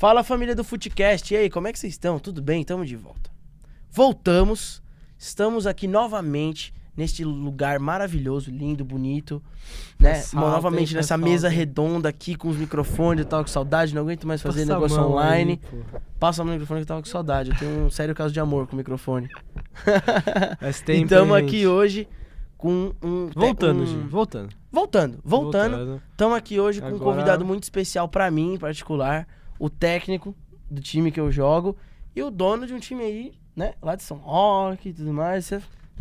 Fala, família do Futecast, e aí, como é que vocês estão? Tudo bem? Tamo de volta. Voltamos, estamos aqui novamente neste lugar maravilhoso, lindo, bonito, né? Novamente nessa mesa redonda aqui com os microfones, eu tava com saudade, não aguento mais fazer negócio online. Passa o microfone que eu tava com saudade, eu tenho um sério caso de amor com o microfone. E estamos aqui hoje com Voltando. Estamos aqui hoje com um convidado muito especial pra mim, em particular, o técnico do time que eu jogo e o dono de um time aí, né, lá de São Roque e tudo mais.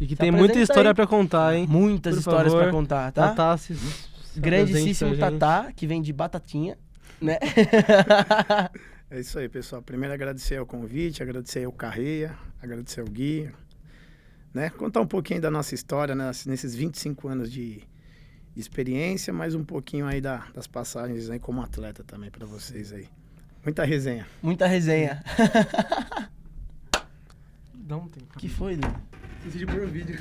E que tem muita história pra contar, hein? Muitas histórias pra contar, tá? Tatá, grandíssimo Tatá, que vem de Batatinha, né? É isso aí, pessoal. Primeiro agradecer ao convite, agradecer ao Carreia, agradecer ao Gui, né? Contar um pouquinho da nossa história, né? Nesses 25 anos de experiência, mais um pouquinho aí das passagens aí como atleta também pra vocês aí. Muita resenha. Muita resenha. Dá um tempo. Que foi, Lili? Esqueci de pôr o vídeo.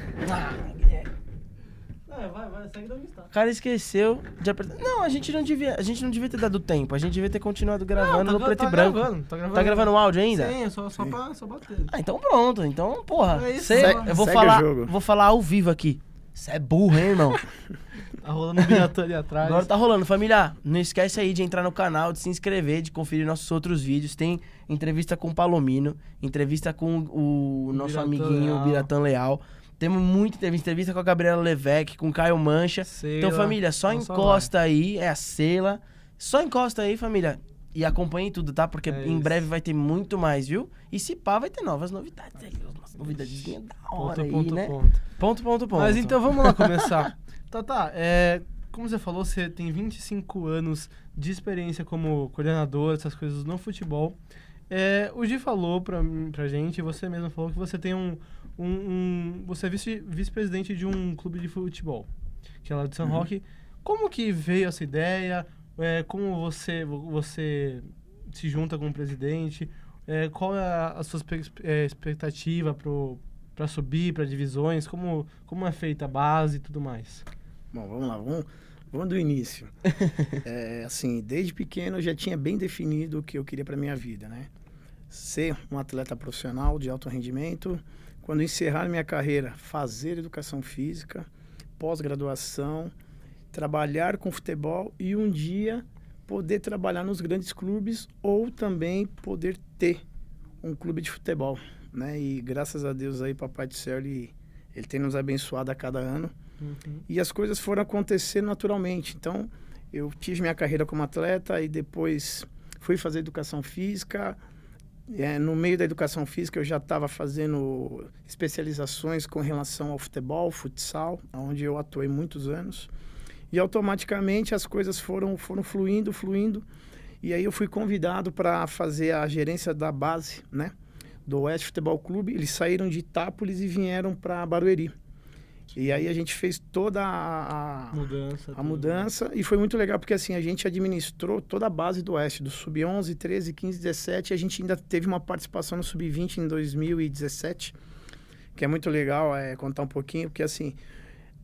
Vai, segue da onde está. O cara esqueceu de apertar. Não, a gente não devia ter dado tempo. A gente devia ter continuado gravando no preto e branco. Tá gravando o áudio ainda? Sim, só bater. Ah, então pronto. Então, porra. É isso, eu vou falar ao vivo aqui. Você é burro, hein, irmão? Tá rolando um biratã ali atrás. Agora tá rolando. Família, não esquece aí de entrar no canal, de se inscrever, de conferir nossos outros vídeos. Tem entrevista com o Palomino, entrevista com o nosso amiguinho Biratã Leal. Temos muita entrevista com a Gabriela Levesque, com o Caio Mancha. Sela. Então, família, só encosta aí. É a Sela. Só encosta aí, família. E acompanhe tudo, tá? Porque em breve vai ter muito mais, viu? E se pá, vai ter novas novidades aí. Umas novidadezinhas da hora aí, né? Ponto. Mas então vamos lá começar. Tatá, como você falou, você tem 25 anos de experiência como coordenador, essas coisas no futebol. O Gi falou pra gente, você mesmo falou que você tem você é vice-presidente de um clube de futebol, que é lá de São Roque. Como que veio essa ideia? Como você se junta com o presidente? Qual é a sua expectativa para subir, para divisões? Como é feita a base e tudo mais? Bom, vamos lá, vamos do início. Assim, desde pequeno eu já tinha bem definido o que eu queria para minha vida, né? Ser um atleta profissional de alto rendimento, quando encerrar minha carreira, fazer educação física, pós-graduação, trabalhar com futebol e um dia poder trabalhar nos grandes clubes ou também poder ter um clube de futebol, né? E graças a Deus aí, Papai do Céu, ele tem nos abençoado a cada ano. E as coisas foram acontecer naturalmente. Então, eu tive minha carreira como atleta e depois fui fazer educação física. No meio da educação física, eu já estava fazendo especializações com relação ao futebol, futsal, onde eu atuei muitos anos. E automaticamente as coisas foram fluindo. E aí eu fui convidado para fazer a gerência da base, né, do Oeste Futebol Clube. Eles saíram de Itápolis e vieram para Barueri. E aí a gente fez toda a mudança e foi muito legal porque assim, a gente administrou toda a base do Oeste, do Sub-11, 13, 15, 17, e a gente ainda teve uma participação no Sub-20 em 2017, que é muito legal contar um pouquinho, porque assim,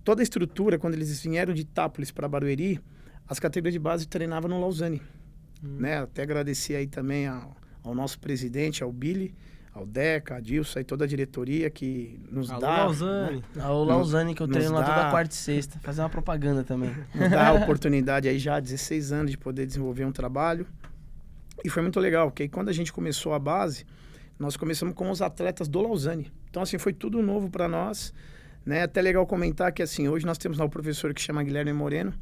toda a estrutura, quando eles vieram de Itápolis para Barueri, as categorias de base treinavam no Lausanne, né? Até agradecer aí também ao nosso presidente, ao Billy, ao Deca, a Dilson e toda a diretoria que nos dá... Lausanne. Né? Ao Lausanne, que eu treino lá toda quarta e sexta. Fazer uma propaganda também. Nos dá a oportunidade aí já há 16 anos de poder desenvolver um trabalho. E foi muito legal, porque aí quando a gente começou a base, nós começamos com os atletas do Lausanne. Então, assim, foi tudo novo para nós, né? Até legal comentar que, assim, hoje nós temos lá um professor que chama Guilherme Moreno.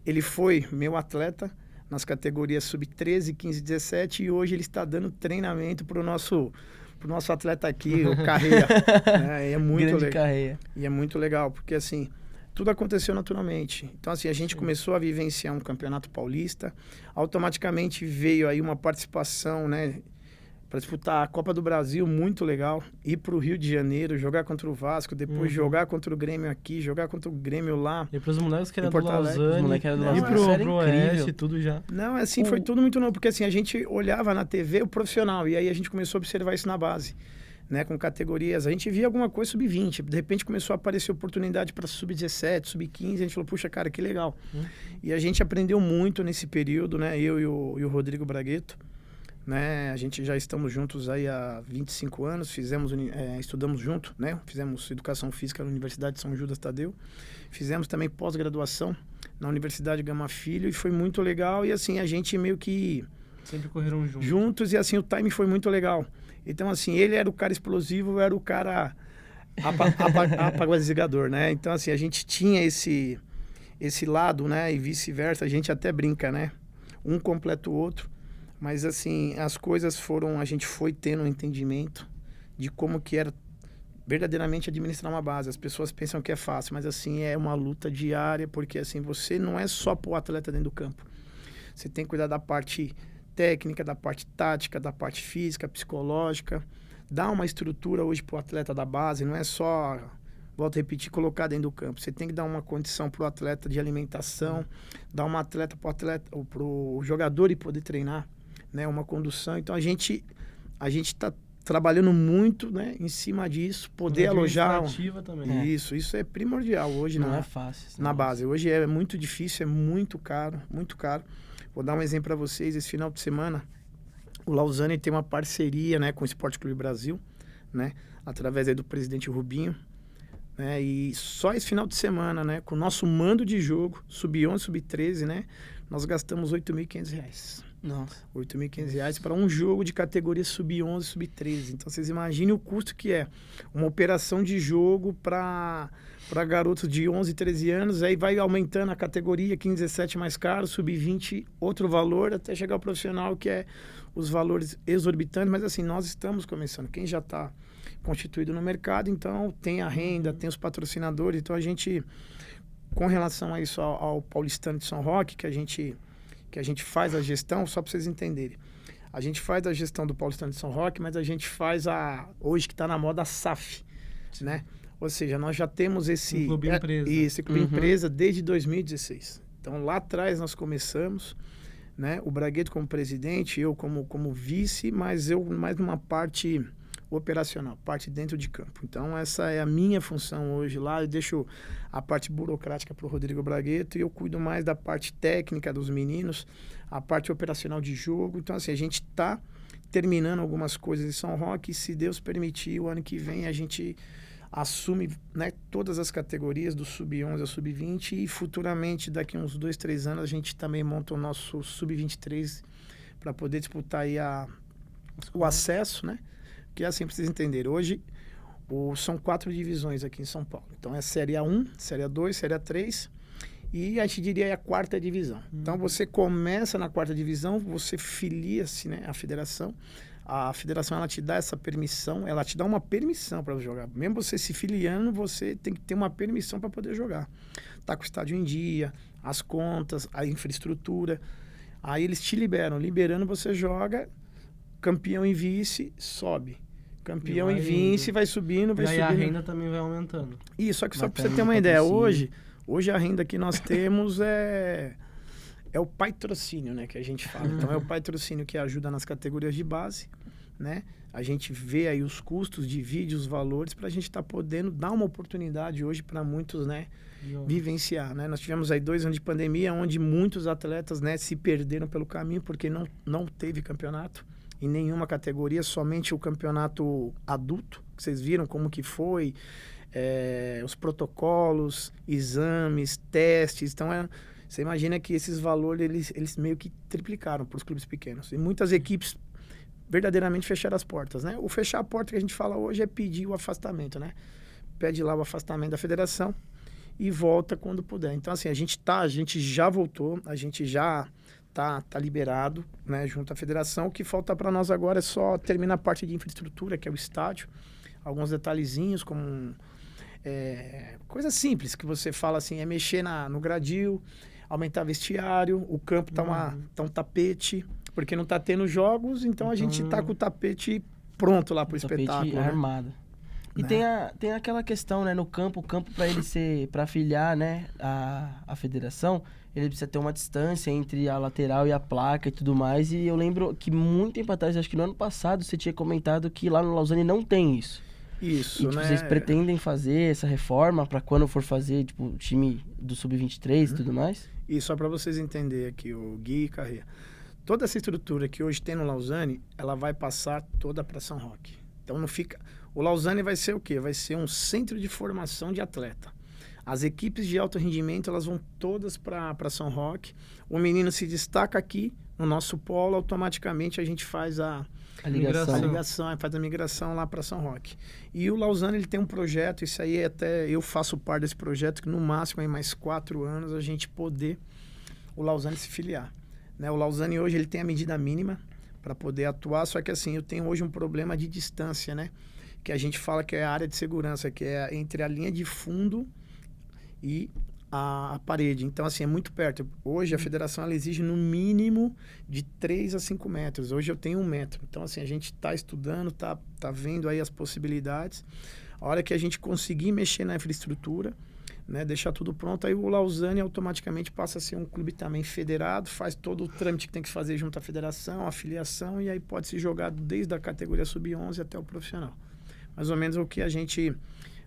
Ele foi meu atleta nas categorias sub-13, 15, 17 e hoje ele está dando treinamento para o nosso atleta aqui, o Carreia. Né? E é muito legal. Carreia. E é muito legal, porque assim, tudo aconteceu naturalmente. Então assim, a gente começou a vivenciar um campeonato paulista, automaticamente veio aí uma participação, né, para disputar a Copa do Brasil, muito legal, ir para o Rio de Janeiro, jogar contra o Vasco, depois jogar contra o Grêmio aqui, jogar contra o Grêmio lá. E para os moleques que eram do Lausanne, e pro Oeste, tudo já. Não, assim, foi tudo muito novo, porque assim, a gente olhava na TV o profissional, e aí a gente começou a observar isso na base, né, com categorias. A gente via alguma coisa sub-20, de repente começou a aparecer oportunidade para sub-17, sub-15, a gente falou, puxa, cara, que legal. E a gente aprendeu muito nesse período, né, eu e o Rodrigo Bragueto, né? A gente já estamos juntos aí há 25 anos, estudamos junto, né? Fizemos educação física na Universidade de São Judas Tadeu, fizemos também pós-graduação na Universidade Gama Filho e foi muito legal e assim, a gente meio que... Sempre correram juntos. Juntos e assim, o timing foi muito legal. Então assim, ele era o cara explosivo, eu era o cara apagador, né? Então assim, a gente tinha esse lado, né? E vice-versa, a gente até brinca, né? Um completa o outro. Mas assim, as coisas foram... A gente foi tendo um entendimento de como que era verdadeiramente administrar uma base. As pessoas pensam que é fácil, mas assim, é uma luta diária, porque assim, você não é só pôr o atleta dentro do campo. Você tem que cuidar da parte técnica, da parte tática, da parte física, psicológica. Dar uma estrutura hoje para o atleta da base, não é só... Volto a repetir, colocar dentro do campo. Você tem que dar uma condição para o atleta de alimentação, dar uma atleta para o jogador e poder treinar, né? Uma condução. Então a gente está trabalhando muito, né? Em cima disso, poder alojar. Também. Isso é primordial hoje. Não é fácil. Na base. Hoje é muito difícil, é muito caro, muito caro. Vou dar um exemplo para vocês. Esse final de semana, o Lausanne tem uma parceria, né, com o Esporte Clube Brasil, né? Através aí do presidente Rubinho. Né, e só esse final de semana, né, com o nosso mando de jogo, sub-11, sub-13, né, nós gastamos R$8.500. Nossa. R$8.500 para um jogo de categoria sub-11, sub-13. Então, vocês imaginem o custo que é uma operação de jogo para garotos de 11, 13 anos, aí vai aumentando a categoria, 15, 17 mais caro, sub-20 outro valor, até chegar ao profissional, que é os valores exorbitantes. Mas assim, nós estamos começando. Quem já está constituído no mercado, então tem a renda, tem os patrocinadores. Então a gente, com relação a isso ao Paulistano de São Roque, que a gente faz a gestão, só para vocês entenderem, a gente faz a gestão do Paulistano de São Roque, mas a gente faz hoje que está na moda, a SAF, né? Ou seja, nós já temos esse clube empresa. Esse clube empresa desde 2016. Então lá atrás nós começamos, né? O Bragueto como presidente, eu como vice, mas eu mais numa parte operacional, parte dentro de campo. Então essa é a minha função hoje lá. Eu deixo a parte burocrática para o Rodrigo Bragueto e eu cuido mais da parte técnica dos meninos, a parte operacional de jogo. Então assim, a gente está terminando algumas coisas em São Roque e se Deus permitir, o ano que vem a gente assume, né, todas as categorias do sub-11 ao sub-20 e futuramente, daqui uns 2, 3 anos, a gente também monta o nosso sub-23 para poder disputar aí o acesso, né? Que é assim, para vocês entenderem. Hoje, são 4 divisões aqui em São Paulo. Então, é Série A1, Série A2, Série A3 e a gente diria a 4ª divisão. Então, você começa na 4ª divisão, você filia-se, né, à federação. A federação, ela te dá essa permissão, ela te dá uma permissão para jogar. Mesmo você se filiando, você tem que ter uma permissão para poder jogar. Tá com o estádio em dia, as contas, a infraestrutura. Aí eles te liberando você joga, campeão e vice, sobe. Campeão e vice, vai subindo, vai subindo. E aí a renda também vai aumentando. Isso, só que só para você ter uma ideia, hoje a renda que nós temos é o patrocínio, né, que a gente fala. Então, é o patrocínio que ajuda nas categorias de base, né? A gente vê aí os custos, divide os valores para a gente estar podendo dar uma oportunidade hoje para muitos, né, vivenciar, né? Nós tivemos aí 2 anos de pandemia, onde muitos atletas, né, se perderam pelo caminho porque não teve campeonato em nenhuma categoria, somente o campeonato adulto, que vocês viram como que foi, os protocolos, exames, testes. Então, você imagina que esses valores, eles meio que triplicaram para os clubes pequenos. E muitas equipes verdadeiramente fecharam as portas, né? O fechar a porta que a gente fala hoje é pedir o afastamento, né? Pede lá o afastamento da federação e volta quando puder. Então, assim, a gente já voltou, a gente já tá liberado, né, junto à federação. O que falta para nós agora é só terminar a parte de infraestrutura, que é o estádio. Alguns detalhezinhos, como coisa simples, que você fala assim, é mexer no gradil, aumentar vestiário, o campo tá um tapete, porque não tá tendo jogos, então a gente tá com o tapete pronto lá pro espetáculo. Armado. Né? E tem aquela questão, né, no campo, o campo para ele para afiliar, né, a federação, ele precisa ter uma distância entre a lateral e a placa e tudo mais, e eu lembro que muito tempo atrás, acho que no ano passado, você tinha comentado que lá no Lausanne não tem isso. Isso, e, tipo, né? Vocês pretendem fazer essa reforma para quando for fazer, tipo, o time do Sub-23 e tudo mais? E só para vocês entenderem aqui, o Gui e Carreira. toda essa estrutura que hoje tem no Lausanne, ela vai passar toda para São Roque. Então não fica... O Lausanne vai ser o quê? Vai ser um centro de formação de atleta. As equipes de alto rendimento, elas vão todas para São Roque. O menino se destaca aqui no nosso polo, automaticamente a gente faz a ligação, faz a migração lá para São Roque. E o Lausanne, ele tem um projeto, isso aí até eu faço parte desse projeto, que no máximo em mais 4 anos a gente poder o Lausanne se filiar. Né? O Lausanne hoje ele tem a medida mínima para poder atuar, só que assim, eu tenho hoje um problema de distância, né? Que a gente fala que é a área de segurança, que é entre a linha de fundo e a parede. Então, assim, é muito perto. Hoje, a federação ela exige no mínimo de 3 a 5 metros. Hoje eu tenho 1 metro. Então, assim, a gente está estudando, tá vendo aí as possibilidades. A hora que a gente conseguir mexer na infraestrutura, né, deixar tudo pronto, aí o Lausanne automaticamente passa a ser um clube também federado, faz todo o trâmite que tem que fazer junto à federação, a filiação, e aí pode se jogar desde a categoria sub-11 até o profissional. Mais ou menos o que a gente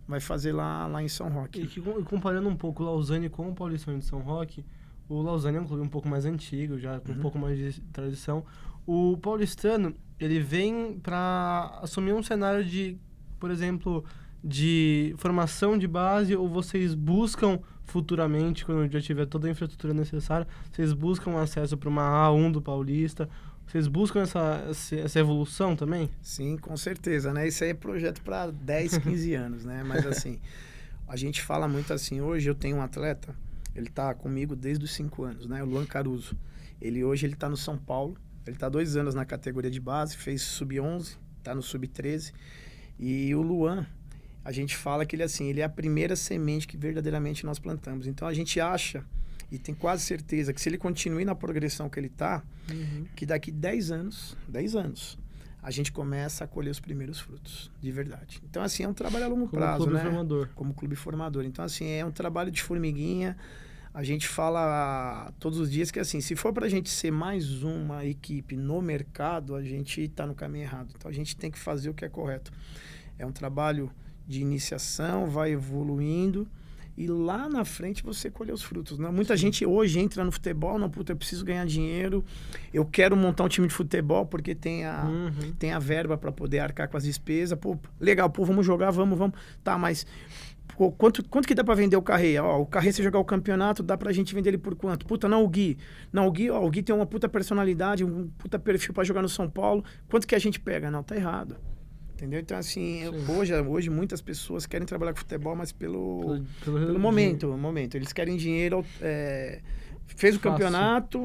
vai fazer lá em São Roque. E comparando um pouco o Lausanne com o Paulistano de São Roque, o Lausanne é um clube um pouco mais antigo, já com um pouco mais de tradição. O Paulistano, ele vem para assumir um cenário de, por exemplo, de formação de base, ou vocês buscam futuramente, quando já tiver toda a infraestrutura necessária, vocês buscam acesso para uma A1 do Paulista? Vocês buscam essa evolução também? Sim, com certeza, né? Isso aí é projeto para 10, 15 anos, né? Mas assim, a gente fala muito assim, hoje eu tenho um atleta, ele tá comigo desde os 5 anos, né? O Luan Caruso. Hoje ele tá no São Paulo, ele tá 2 anos na categoria de base, fez sub-11, tá no sub-13. E o Luan, a gente fala que ele é a primeira semente que verdadeiramente nós plantamos. Então a gente acha... E tem quase certeza que se ele continuar na progressão que ele está, que daqui 10 anos, a gente começa a colher os primeiros frutos, de verdade. Então, assim, é um trabalho a longo prazo, clube né? Formador. Como clube formador. Então, assim, é um trabalho de formiguinha. A gente fala todos os dias que, assim, se for para a gente ser mais uma equipe no mercado, a gente está no caminho errado. Então, a gente tem que fazer o que é correto. É um trabalho de iniciação, vai evoluindo. E lá na frente você colher os frutos, né? Muita gente hoje entra no futebol, não, puta, eu preciso ganhar dinheiro, eu quero montar um time de futebol porque tem a verba para poder arcar com as despesas. Pô, legal, pô, vamos jogar, vamos. Tá, mas pô, quanto que dá para vender o Carré? Ó, o Carré, se jogar o campeonato, dá pra gente vender ele por quanto? Puta, não, o Gui. Não, o Gui tem uma puta personalidade, um puta perfil para jogar no São Paulo. Quanto que a gente pega? Não, tá errado. Entendeu? Então, assim, hoje muitas pessoas querem trabalhar com futebol, mas pelo momento. Eles querem dinheiro, fez o campeonato,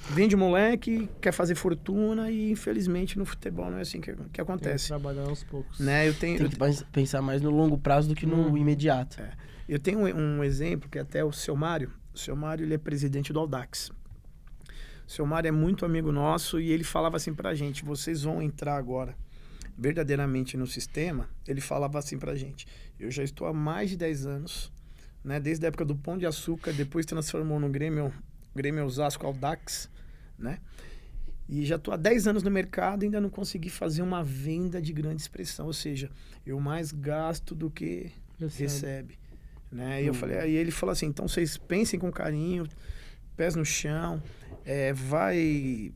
vende o moleque, quer fazer fortuna e, infelizmente, no futebol não é assim que acontece. Tem que trabalhar aos poucos. Né? Tem que pensar mais no longo prazo do que no imediato. Eu tenho um exemplo que até o seu Mário. O seu Mário, ele é presidente do Audax. O seu Mário é muito amigo nosso e ele falava assim pra gente, vocês vão entrar agora verdadeiramente no sistema. Ele falava assim pra gente, eu já estou há mais de 10 anos, né, desde a época do Pão de Açúcar, depois transformou no Grêmio Osasco Audax, né, e já estou há 10 anos no mercado e ainda não consegui fazer uma venda de grande expressão, ou seja, eu mais gasto do que recebe, né, e eu falei, aí ele falou assim, então vocês pensem com carinho, pés no chão, vai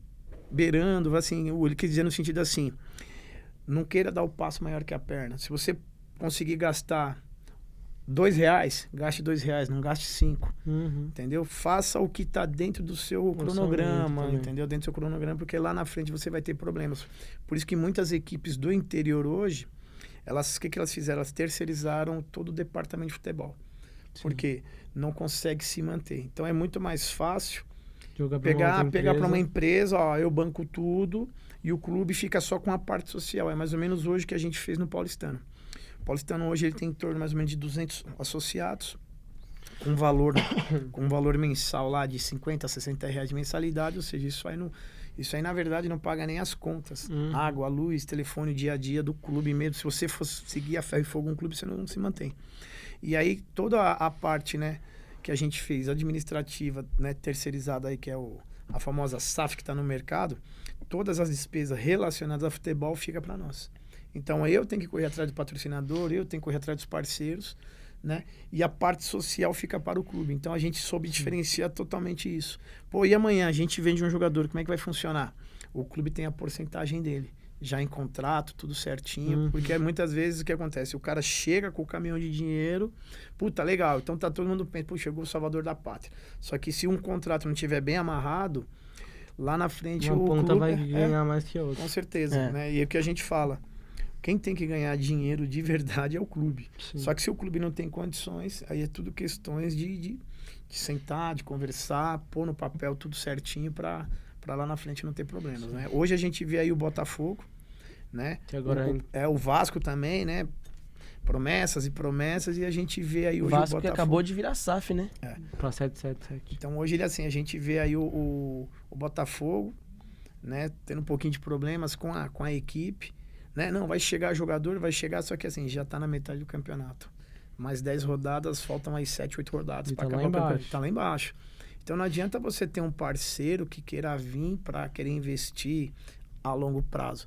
beirando, assim, ele quis dizer no sentido assim, não queira dar o passo maior que a perna. Se você conseguir gastar R$2, gaste R$2, não gaste 5. Entendeu? Faça o que está dentro do seu cronograma, entendeu? Dentro do seu cronograma, porque lá na frente você vai ter problemas. Por isso que muitas equipes do interior hoje, o que elas fizeram? Elas terceirizaram todo o departamento de futebol. Sim. Porque não consegue se manter. Então é muito mais fácil pegar para uma empresa, ó, eu banco tudo e o clube fica só com a parte social. É mais ou menos hoje que a gente fez no Paulistano. O Paulistano hoje ele tem em torno mais ou menos de 200 associados, com um valor mensal lá de R$50 a R$60 de mensalidade, ou seja, isso aí na verdade não paga nem as contas. Água, luz, telefone, dia a dia do clube mesmo. Se você fosse seguir a ferro e fogo um clube, você não se mantém. E aí toda a parte, né, que a gente fez, administrativa, né, terceirizada aí, que é a famosa SAF que está no mercado, todas as despesas relacionadas ao futebol fica para nós. Então eu tenho que correr atrás do patrocinador, eu tenho que correr atrás dos parceiros, né? E a parte social fica para o clube. Então a gente soube diferenciar totalmente isso. Pô, e amanhã a gente vende um jogador, como é que vai funcionar? O clube tem a porcentagem dele, já em contrato, tudo certinho. Porque muitas vezes o que acontece? O cara chega com o caminhão de dinheiro, puta, legal, então tá todo mundo pensando, pô, chegou o salvador da pátria. Só que se um contrato não estiver bem amarrado, lá na frente uma o ponta clube vai ganhar mais que a outra. Com certeza, né? E é o que a gente fala. Quem tem que ganhar dinheiro de verdade é o clube. Sim. Só que se o clube não tem condições, aí é tudo questões de sentar, de conversar, pôr no papel tudo certinho para lá na frente não ter problemas, né? Hoje a gente vê aí o Botafogo, né? Que agora o Vasco também, né? Promessas e a gente vê aí hoje o Vasco o Botafogo. que acabou de virar SAF, né? Pra 777. Então hoje ele assim, a gente vê aí o Botafogo, né? Tendo um pouquinho de problemas com a equipe. Né? Não, vai chegar jogador, vai chegar, só que assim, já tá na metade do campeonato. Mais 10 rodadas, faltam mais 7, 8 rodadas para acabar o campeonato. Tá lá embaixo. Então não adianta você ter um parceiro que queira vir para querer investir a longo prazo.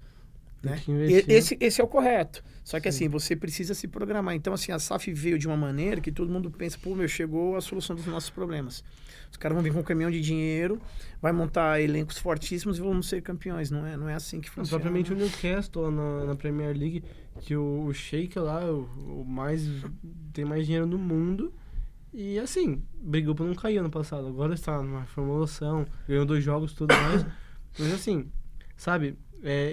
Né? Esse é o correto. Só que assim, você precisa se programar. Então assim, a SAF veio de uma maneira que todo mundo pensa, pô, chegou a solução dos nossos problemas. Os caras vão vir com um caminhão de dinheiro, vai montar elencos fortíssimos e vamos ser campeões. Não é assim que funciona. Propriamente o Newcastle na Premier League, que o Sheik lá, tem mais dinheiro no mundo. E assim, brigou pra não cair ano passado. Agora está numa formulação, ganhou 2 jogos, tudo mais. Mas assim, sabe,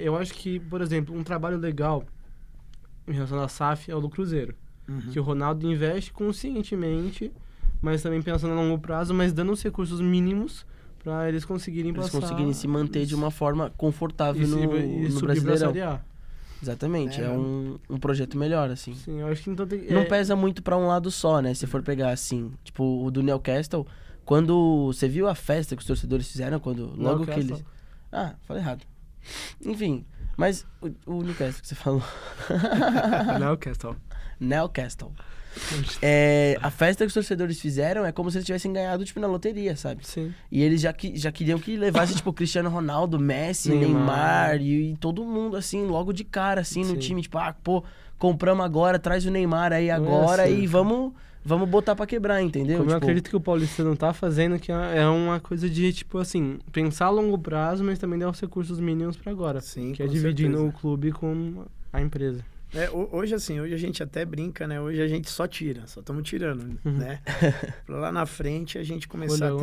eu acho que, por exemplo, um trabalho legal em relação à SAF é o do Cruzeiro. Que o Ronaldo investe conscientemente, mas também pensando a longo prazo, mas dando os recursos mínimos para eles conseguirem passar. Eles conseguirem se manter de uma forma confortável no Brasileirão. Exatamente, é um projeto melhor, assim. Sim, eu acho que então tem... Não pesa muito pra um lado só, né? Se for pegar, assim, tipo, o do Newcastle, quando... Você viu a festa que os torcedores fizeram quando... Logo que eles... Ah, falei errado. Enfim, mas o Newcastle que você falou... Newcastle. A festa que os torcedores fizeram é como se eles tivessem ganhado, tipo, na loteria, sabe? Sim. E eles já queriam que levasse, tipo, Cristiano Ronaldo, Messi, Neymar e todo mundo, assim, logo de cara, assim, no time. Tipo, compramos agora, traz o Neymar aí agora e vamos botar pra quebrar, entendeu? Como eu acredito que o Paulista não tá fazendo, que é uma coisa de, tipo, assim, pensar a longo prazo, mas também dar os recursos mínimos pra agora. Sim, que é dividindo o clube com a empresa. Hoje a gente até brinca, né? Hoje a gente só estamos tirando, né? Pra lá na frente a gente começar a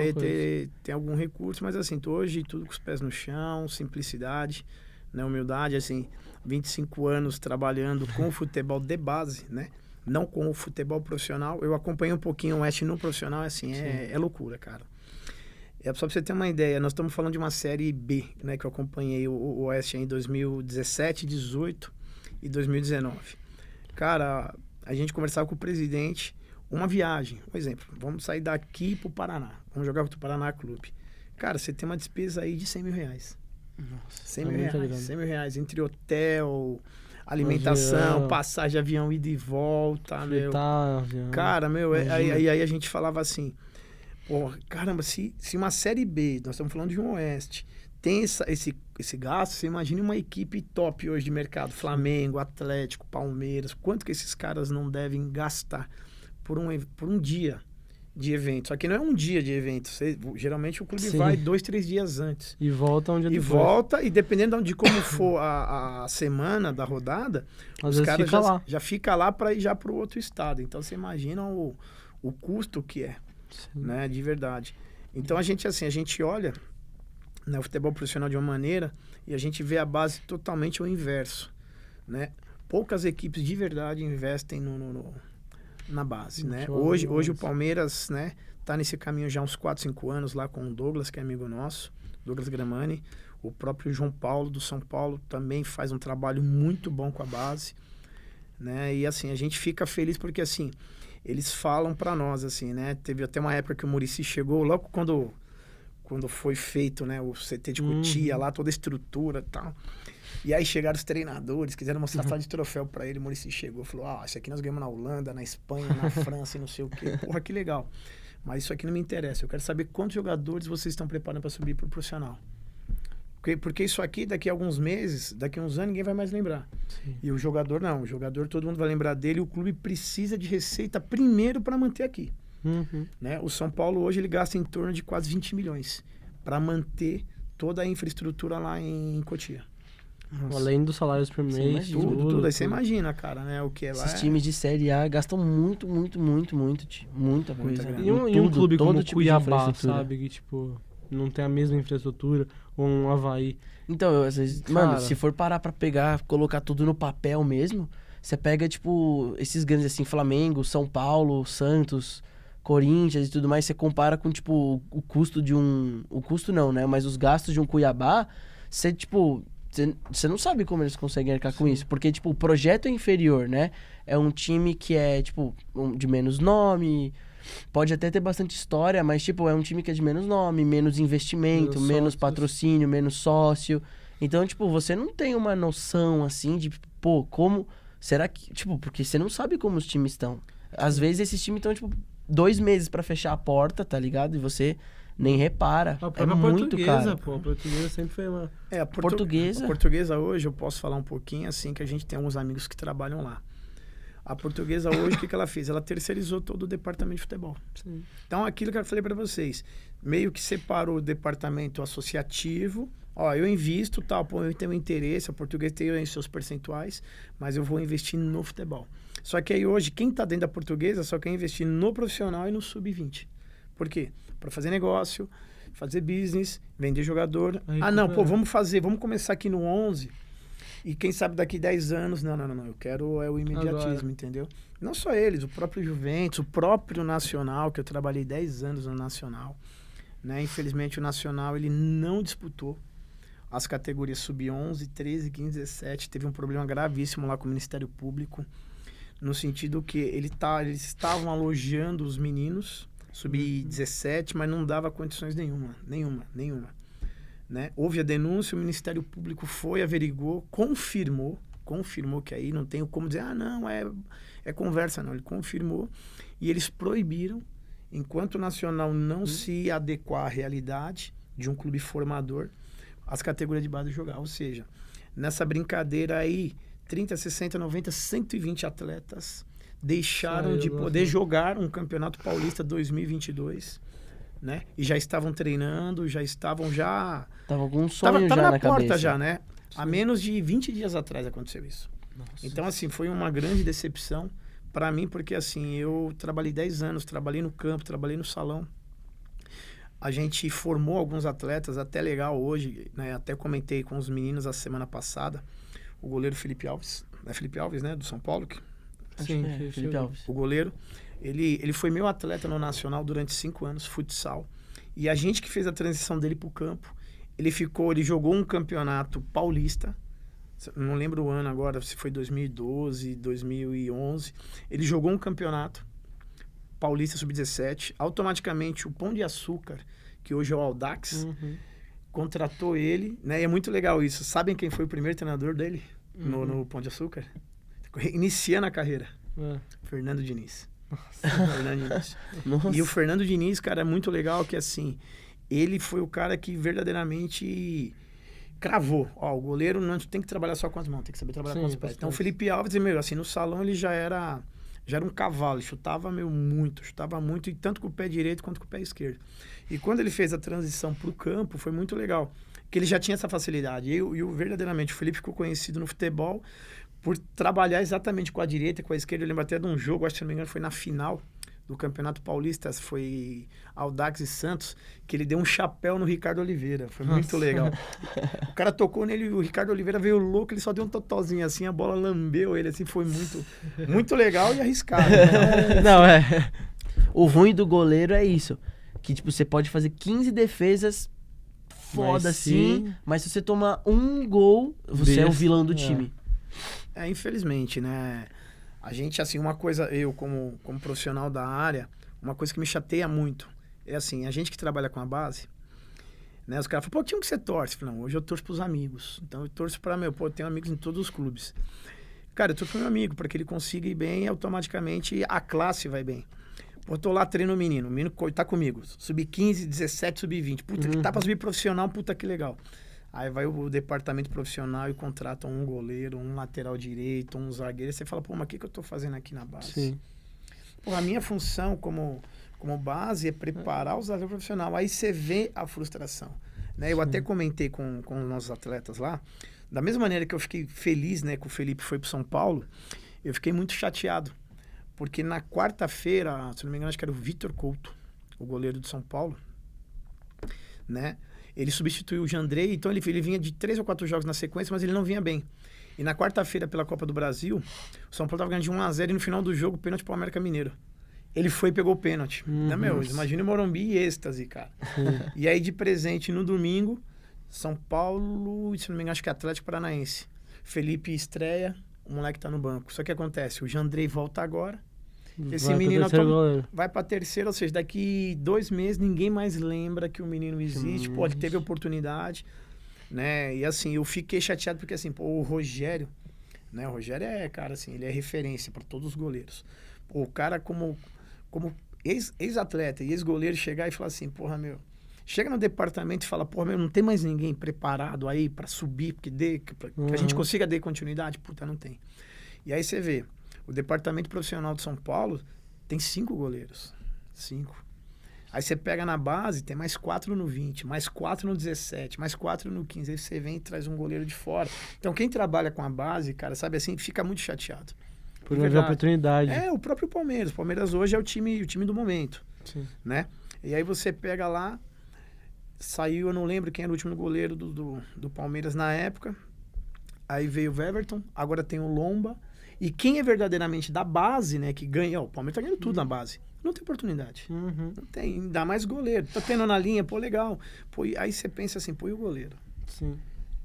ter algum recurso, mas assim, hoje tudo com os pés no chão, simplicidade, né? Humildade, assim, 25 anos trabalhando com o futebol de base, né? Não com o futebol profissional. Eu acompanhei um pouquinho o Oeste no profissional, assim, é loucura, cara. Só pra você ter uma ideia, nós estamos falando de uma série B, né? Que eu acompanhei o Oeste em 2017, 18 e 2019. Cara, a gente conversava com o presidente, uma viagem, por exemplo, vamos sair daqui pro Paraná, vamos jogar contra o Paraná Clube. Cara, você tem uma despesa aí de 100 mil reais. Nossa, 100 mil reais, entre hotel, alimentação, passagem de avião, ida e volta, meu. Cara, aí a gente falava assim, pô, caramba, se uma Série B, nós estamos falando de um Oeste, tem esse gasto, você imagina uma equipe top hoje de mercado, Flamengo, Atlético, Palmeiras, quanto que esses caras não devem gastar por um dia de evento? Só que não é um dia de evento, geralmente o clube vai 2, 3 dias antes. E volta onde e dependendo de como for a semana da rodada, às os caras já fica lá para ir já para o outro estado. Então você imagina o custo que é, né, de verdade. Então a gente olha, né, o futebol profissional de uma maneira e a gente vê a base totalmente ao inverso, né? Poucas equipes de verdade investem na base, né? Hoje o Palmeiras, né, tá nesse caminho já há uns 4, 5 anos lá com o Douglas, que é amigo nosso, Douglas Gramani. O próprio João Paulo do São Paulo também faz um trabalho muito bom com a base, né? E assim, a gente fica feliz porque assim, eles falam para nós assim, né? Teve até uma época que o Muricy chegou, logo quando foi feito, né, o CT de Cotia lá, toda a estrutura e tal. E aí chegaram os treinadores, quiseram mostrar a sala de troféu pra ele, o Muricy chegou, falou, isso aqui nós ganhamos na Holanda, na Espanha, na França e não sei o quê. Porra, que legal. Mas isso aqui não me interessa, eu quero saber quantos jogadores vocês estão preparando para subir pro profissional. Porque isso aqui, daqui a alguns meses, daqui a uns anos, ninguém vai mais lembrar. Sim. E o jogador não. O jogador, todo mundo vai lembrar dele. O clube precisa de receita primeiro para manter aqui. Né? O São Paulo hoje ele gasta em torno de quase 20 milhões para manter toda a infraestrutura lá em Cotia. Nossa. Além dos salários por mês, tudo. Aí você imagina, cara, né? O que é lá. Esses times de Série A gastam muita coisa. E um clube como o Cuiabá, sabe? Que, tipo, não tem a mesma infraestrutura, ou um Avaí. Então, às vezes, mano, se for parar pra pegar, colocar tudo no papel mesmo, você pega, tipo, esses grandes assim, Flamengo, São Paulo, Santos, Corinthians e tudo mais, você compara com, tipo, o custo de um... O custo não, né? Mas os gastos de um Cuiabá, você, tipo... Você não sabe como eles conseguem arcar com isso. Porque, tipo, o projeto é inferior, né? É um time que é, tipo, de menos nome. Pode até ter bastante história, mas, tipo, é um time que é de menos nome, menos investimento, menos patrocínio, menos sócio. Então, tipo, você não tem uma noção, assim, de, pô, como... Será que... Tipo, porque você não sabe como os times estão. Às vezes, esses times estão, tipo, 2 meses pra fechar a porta, tá ligado? E você... nem repara. É muito caro. Pô, a portuguesa sempre foi uma... A portuguesa hoje, eu posso falar um pouquinho assim, que a gente tem alguns amigos que trabalham lá. A portuguesa hoje, o que ela fez? Ela terceirizou todo o departamento de futebol. Sim. Então, aquilo que eu falei para vocês, meio que separou o departamento associativo. Ó, eu invisto, tal, pô, eu tenho interesse, a portuguesa tem os seus percentuais, mas eu vou investir no futebol. Só que aí hoje, quem tá dentro da portuguesa só quer investir no profissional e no sub-20. Por quê? Para fazer negócio, fazer business, vender jogador. Vamos começar aqui no 11 e quem sabe daqui 10 anos, não, eu quero o imediatismo, entendeu? Não só eles, o próprio Juventus, o próprio Nacional, que eu trabalhei 10 anos no Nacional, né? Infelizmente o Nacional, ele não disputou as categorias sub-11, 13, 15, 17, teve um problema gravíssimo lá com o Ministério Público, no sentido que eles estavam alojando os meninos sub-17, mas não dava condições nenhuma. Né? Houve a denúncia, o Ministério Público foi, averigou, confirmou que aí não tem como dizer, não, é conversa, não. Ele confirmou e eles proibiram, enquanto o Nacional não se adequar à realidade de um clube formador, as categorias de base jogar. Ou seja, nessa brincadeira aí, 30, 60, 90, 120 atletas deixaram de poder jogar um Campeonato Paulista 2022, né? E já estavam treinando, estavam com um sonho já na porta cabeça. Já, né? Sim. Há menos de 20 dias atrás aconteceu isso. Nossa. Então, assim, foi uma grande decepção para mim, porque, assim, eu trabalhei 10 anos, trabalhei no campo, trabalhei no salão. A gente formou alguns atletas, até legal hoje, né? Até comentei com os meninos a semana passada, o goleiro Felipe Alves, né? Do São Paulo, Sim, Felipe Alves. O goleiro, ele foi meu atleta no Nacional durante 5 anos, futsal. E a gente que fez a transição dele pro campo, ele jogou um campeonato paulista, não lembro o ano agora, se foi 2012, 2011. Ele jogou um campeonato paulista sub-17, automaticamente o Pão de Açúcar, que hoje é o Audax, contratou ele, né? E é muito legal isso. Sabem quem foi o primeiro treinador dele no Pão de Açúcar? Iniciando a carreira. Fernando Diniz. Fernando Diniz. E o Fernando Diniz, cara, é muito legal que, assim, ele foi o cara que verdadeiramente cravou. Ó, o goleiro não tem que trabalhar só com as mãos, tem que saber trabalhar com os pés. Então, o Felipe Alves, assim, no salão ele já era um cavalo, chutava muito, e tanto com o pé direito quanto com o pé esquerdo. E quando ele fez a transição pro campo, foi muito legal, que ele já tinha essa facilidade. E verdadeiramente, o Felipe ficou conhecido no futebol por trabalhar exatamente com a direita e com a esquerda. Eu lembro até de um jogo, acho que se não me engano foi na final do Campeonato Paulista, foi Audax e Santos, que ele deu um chapéu no Ricardo Oliveira. Foi muito legal. O cara tocou nele, o Ricardo Oliveira veio louco, ele só deu um totozinho assim, a bola lambeu ele, assim, foi muito legal e arriscado. O ruim do goleiro é isso, que tipo, você pode fazer 15 defesas foda assim, mas se você tomar um gol, você é o vilão do time. Infelizmente, né? A gente, assim, uma coisa, eu como profissional da área, uma coisa que me chateia muito é assim, a gente que trabalha com a base, né? Os caras falam, pô, que time que você torce? Eu falo, não, hoje eu torço pros amigos. Então eu torço eu tenho amigos em todos os clubes. Cara, eu torço pro meu amigo, para que ele consiga ir bem e automaticamente a classe vai bem. Pô, eu tô lá treino o menino tá comigo, sub-15, 17, sub-20. Puta, que tá pra subir profissional, puta que legal. Aí vai o departamento profissional e contrata um goleiro, um lateral direito, um zagueiro. E você fala, pô, mas o que eu tô fazendo aqui na base? Sim. Pô, a minha função como base é preparar os atletas profissionais. Aí você vê a frustração. Né? Eu até comentei com os nossos atletas lá, da mesma maneira que eu fiquei feliz, né, que o Felipe foi pro São Paulo, eu fiquei muito chateado. Porque na quarta-feira, se não me engano, acho que era o Vitor Couto, o goleiro de São Paulo, né? Ele substituiu o Jandrei, então ele vinha de 3 ou 4 jogos na sequência, mas ele não vinha bem. E na quarta-feira, pela Copa do Brasil, o São Paulo estava ganhando de 1-0 e no final do jogo, pênalti para o América Mineiro. Ele foi e pegou o pênalti. Né, meu? Imagina o Morumbi e êxtase, cara. E aí, de presente, no domingo, São Paulo, se não me engano, acho que é Atlético Paranaense. Felipe estreia, o moleque tá no banco. Só que acontece, o Jandrei volta agora. Esse menino vai pra terceira, ou seja, daqui 2 meses ninguém mais lembra que o menino existe, pô, ele teve oportunidade, né? E assim, eu fiquei chateado porque assim, pô, o Rogério, né? O Rogério é, cara, assim, ele é referência para todos os goleiros. Pô, o cara como ex-atleta e ex-goleiro chegar e falar assim, porra, meu, chega no departamento e fala, porra, meu, não tem mais ninguém preparado aí para subir, que a gente consiga dar continuidade? Puta, não tem. E aí você vê, o departamento profissional de São Paulo tem 5 goleiros. 5. Aí você pega na base, tem mais 4 no 20, mais 4 no 17, mais 4 no 15. Aí você vem e traz um goleiro de fora. Então quem trabalha com a base, cara, sabe assim, fica muito chateado. Por não haver oportunidade. É, o próprio Palmeiras. O Palmeiras hoje é o time do momento. Sim. Né? E aí você pega lá, saiu, eu não lembro quem era o último goleiro do Palmeiras na época. Aí veio o Everton, agora tem o Lomba. E quem é verdadeiramente da base, né, que ganha, o Palmeiras tá ganhando tudo na base. Não tem oportunidade. Não tem, ainda mais goleiro. Tá tendo na linha, pô, legal. Pô, aí você pensa assim, pô, e o goleiro? Sim.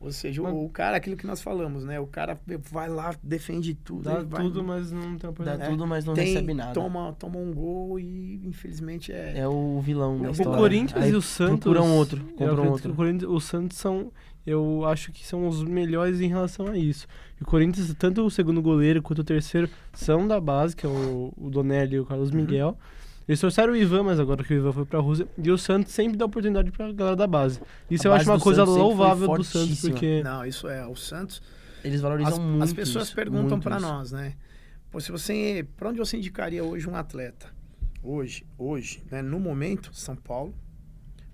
Ou seja, o cara, aquilo que nós falamos, né? O cara vai lá, defende tudo. Dá tudo, mas não tem oportunidade. Dá tudo, mas não recebe nada. Toma um gol e, infelizmente, é o vilão da história. O Corinthians aí e o Santos... procuram outro, compram outro. O Corinthians, o Santos são... Eu acho que são os melhores em relação a isso. E o Corinthians, tanto o segundo goleiro quanto o terceiro, são da base, que é o Donelli e o Carlos Miguel. Eles trouxeram o Ivan, mas agora que o Ivan foi pra Rússia. E o Santos sempre dá oportunidade pra galera da base. Isso eu acho uma coisa louvável do Santos, porque... Não, isso é. O Santos... Eles valorizam muito As pessoas perguntam pra isso. nós, né? Pô, se você... Pra onde você indicaria hoje um atleta? Hoje, né? No momento, São Paulo,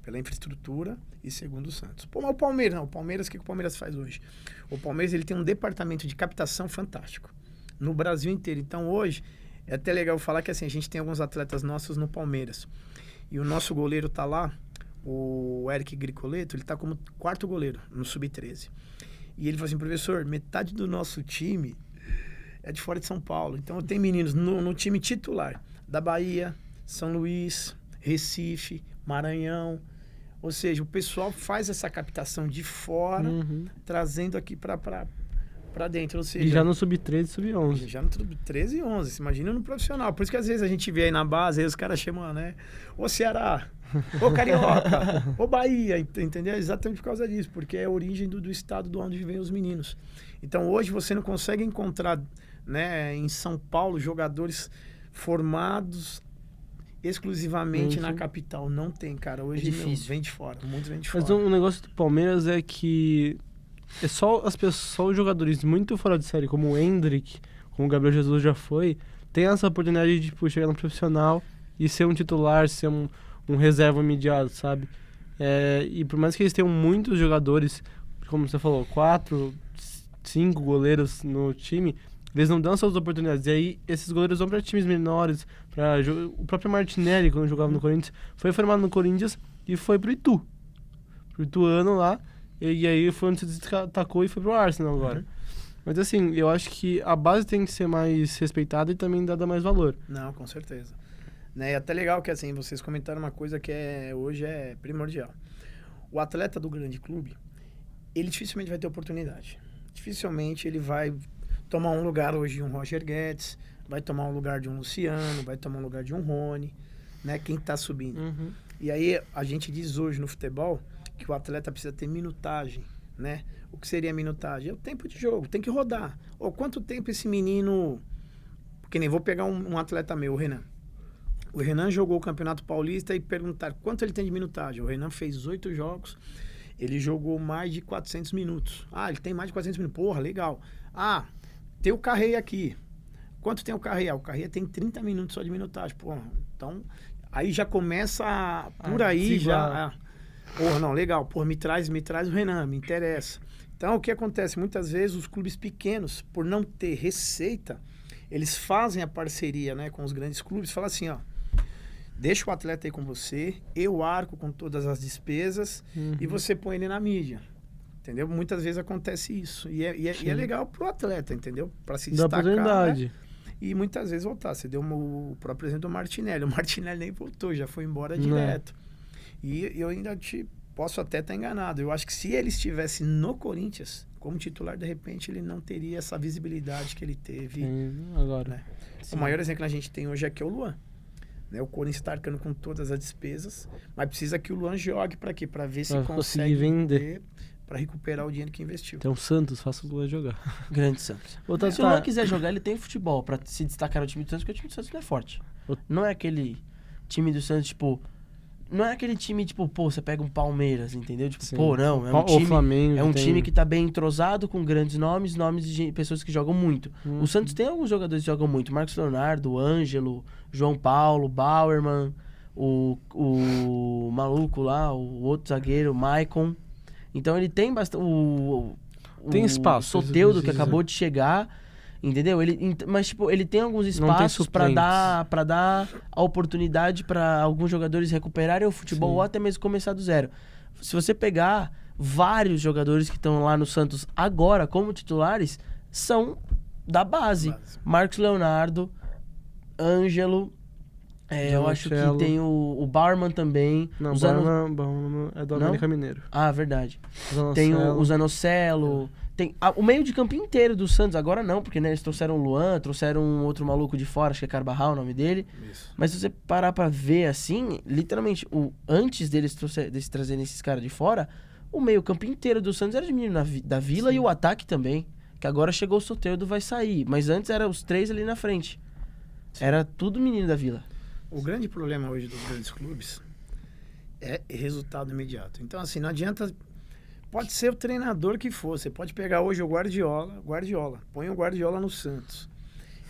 pela infraestrutura, e segundo o Santos. Pô, mas o Palmeiras, não. O Palmeiras, o que o Palmeiras faz hoje? O Palmeiras, ele tem um departamento de captação fantástico. No Brasil inteiro. Então, hoje... É até legal falar que assim, a gente tem alguns atletas nossos no Palmeiras. E o nosso goleiro tá lá, o Eric Gricoleto, ele tá como 4º goleiro no Sub-13. E ele falou assim, professor, metade do nosso time é de fora de São Paulo. Então tem meninos no time titular da Bahia, São Luís, Recife, Maranhão. Ou seja, o pessoal faz essa captação de fora, trazendo aqui para dentro, ou seja... E já no Sub-13 e Sub-11. Já no Sub-13 e 11, se imagina no profissional. Por isso que às vezes a gente vê aí na base, aí os caras chamam, né? Ô Ceará, ô Carioca, ô Bahia, entendeu? Exatamente por causa disso, porque é a origem do estado de onde vêm os meninos. Então hoje você não consegue encontrar, né, em São Paulo, jogadores formados exclusivamente na capital. Não tem, cara. Hoje vem de fora, muitos vem de fora. Mas um negócio do Palmeiras é que é só os jogadores muito fora de série, como o Endrick, como o Gabriel Jesus já foi, tem essa oportunidade de chegar no profissional e ser um titular, ser um reserva imediato, sabe? E por mais que eles tenham muitos jogadores, como você falou, 4, 5 goleiros no time, eles não dão essas oportunidades. E aí esses goleiros vão para times menores. O próprio Martinelli, quando jogava no Corinthians, foi formado no Corinthians e foi pro Ituano lá. E aí foi onde se destacou e foi pro Arsenal agora. Mas assim, eu acho que a base tem que ser mais respeitada e também dada mais valor. Não, com certeza. Né? E até legal que assim, vocês comentaram uma coisa que hoje é primordial. O atleta do grande clube, ele dificilmente vai ter oportunidade. Dificilmente ele vai tomar um lugar hoje de um Roger Guedes, vai tomar um lugar de um Luciano, vai tomar um lugar de um Rony, né? Quem tá subindo. E aí a gente diz hoje no futebol que o atleta precisa ter minutagem, né? O que seria minutagem? É o tempo de jogo, tem que rodar. Ou quanto tempo esse menino... Porque nem vou pegar um atleta meu, o Renan. O Renan jogou o Campeonato Paulista e perguntar quanto ele tem de minutagem. O Renan fez 8 jogos ele jogou mais de 400 minutos. Ah, ele tem mais de 400 minutos. Porra, legal. Ah, tem o Carreia aqui. Quanto tem o Carreia? O Carreia tem 30 minutos só de minutagem. Porra, então, aí já começa por aí já... Porra, não, legal. Porra, me traz o Renan, me interessa. Então, o que acontece? Muitas vezes os clubes pequenos, por não ter receita, eles fazem a parceria, né, com os grandes clubes, falam assim, ó, deixa o atleta aí com você, eu arco com todas as despesas e você põe ele na mídia. Entendeu? Muitas vezes acontece isso. E é legal pro atleta, entendeu? Para se destacar. Dá oportunidade. Né? E muitas vezes voltar. Você deu o próprio exemplo do Martinelli. O Martinelli nem voltou, já foi embora direto. E eu ainda posso até estar enganado. Eu acho que se ele estivesse no Corinthians, como titular, de repente, ele não teria essa visibilidade que ele teve. Agora. Né? O maior exemplo que a gente tem hoje aqui é o Luan. Né? O Corinthians está arcando com todas as despesas, mas precisa que o Luan jogue para quê? Para ver se consegue vender, para recuperar o dinheiro que investiu. Então o Santos, faça o Luan jogar. Grande Santos. Se o Luan quiser jogar, ele tem futebol para se destacar no time do Santos, porque o time do Santos não é forte. Não é aquele time do Santos, tipo... Não é aquele time, tipo, pô, você pega um Palmeiras, entendeu? Tipo, sim. Pô, não, é um time, Flamengo, é um time que tá bem entrosado, com grandes nomes de pessoas que jogam muito. O Santos tem alguns jogadores que jogam muito. Marcos Leonardo, Ângelo, João Paulo, Bauerman, o maluco lá, o outro zagueiro, Maicon. Então ele tem bastante... Tem espaço. O Soteldo, que acabou de chegar... Entendeu? Mas, tipo, ele tem alguns espaços para dar a oportunidade para alguns jogadores recuperarem o futebol ou até mesmo começar do zero. Se você pegar vários jogadores que estão lá no Santos agora como titulares, são da base. Marcos Leonardo, Ângelo, eu acho que tem o Bauerman também. Não, o Bauerman é do América Mineiro. Ah, verdade. Tem o Zanocelo... Tem o meio de campo inteiro do Santos, agora não, porque né, eles trouxeram o Luan, trouxeram um outro maluco de fora, acho que é Carvajal o nome dele. Isso. Mas se você parar pra ver assim, literalmente, antes deles trazerem esses caras de fora, o meio campo inteiro do Santos era de menino da Vila. Sim. E o ataque também, que agora chegou o Soteldo, vai sair. Mas antes eram os três ali na frente. Sim. Era tudo menino da Vila. O grande problema hoje dos grandes clubes é resultado imediato. Então assim, não adianta... Pode ser o treinador que for. Você pode pegar hoje o Guardiola. Põe o Guardiola no Santos.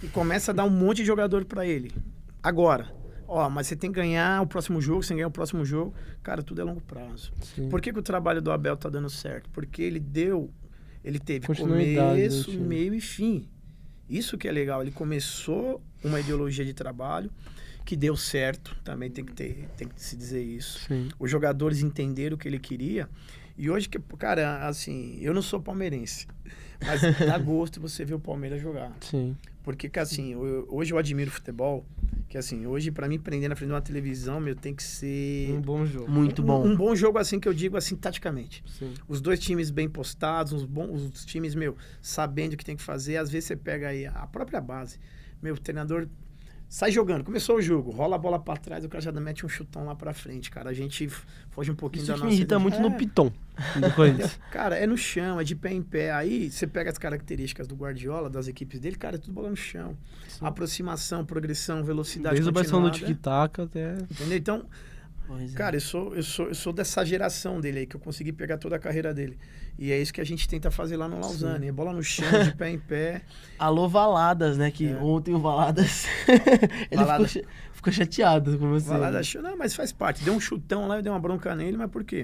E começa a dar um monte de jogador para ele. Agora. Mas você tem que ganhar o próximo jogo, você tem que ganhar o próximo jogo. Cara, tudo é longo prazo. Sim. Por que o trabalho do Abel tá dando certo? Porque ele teve começo, meio e fim. Isso que é legal. Ele começou uma ideologia de trabalho que deu certo. Também tem que se dizer isso. Sim. Os jogadores entenderam o que ele queria. E hoje, cara, assim, eu não sou palmeirense, mas dá gosto você ver o Palmeiras jogar. Sim. Porque, assim, hoje eu admiro futebol, que, assim, hoje, pra mim, prender na frente de uma televisão, tem que ser... Um bom jogo. Muito bom. Um bom jogo, assim, que eu digo, assim, taticamente. Sim. Os dois times bem postados, os times, sabendo o que tem que fazer. Às vezes você pega aí a própria base. O treinador... Sai jogando, começou o jogo, rola a bola pra trás, o cara já mete um chutão lá pra frente, cara. A gente foge um pouquinho da nossa... Isso me irrita muito no Piton. Cara, é no chão, é de pé em pé. Aí você pega as características do Guardiola, das equipes dele, cara, é tudo bola no chão. Sim. Aproximação, progressão, velocidade desde continuada. Desde o do tic-tac até... Entendeu? Então, cara, eu sou dessa geração dele aí, que eu consegui pegar toda a carreira dele. E é isso que a gente tenta fazer lá no Lausanne. Sim. É bola no chão, de pé em pé. Alô, Valadas, né? Que ontem o Valadas... ele ficou chateado com você. Valadas achou, não, mas faz parte. Deu um chutão lá, eu dei uma bronca nele, mas por quê?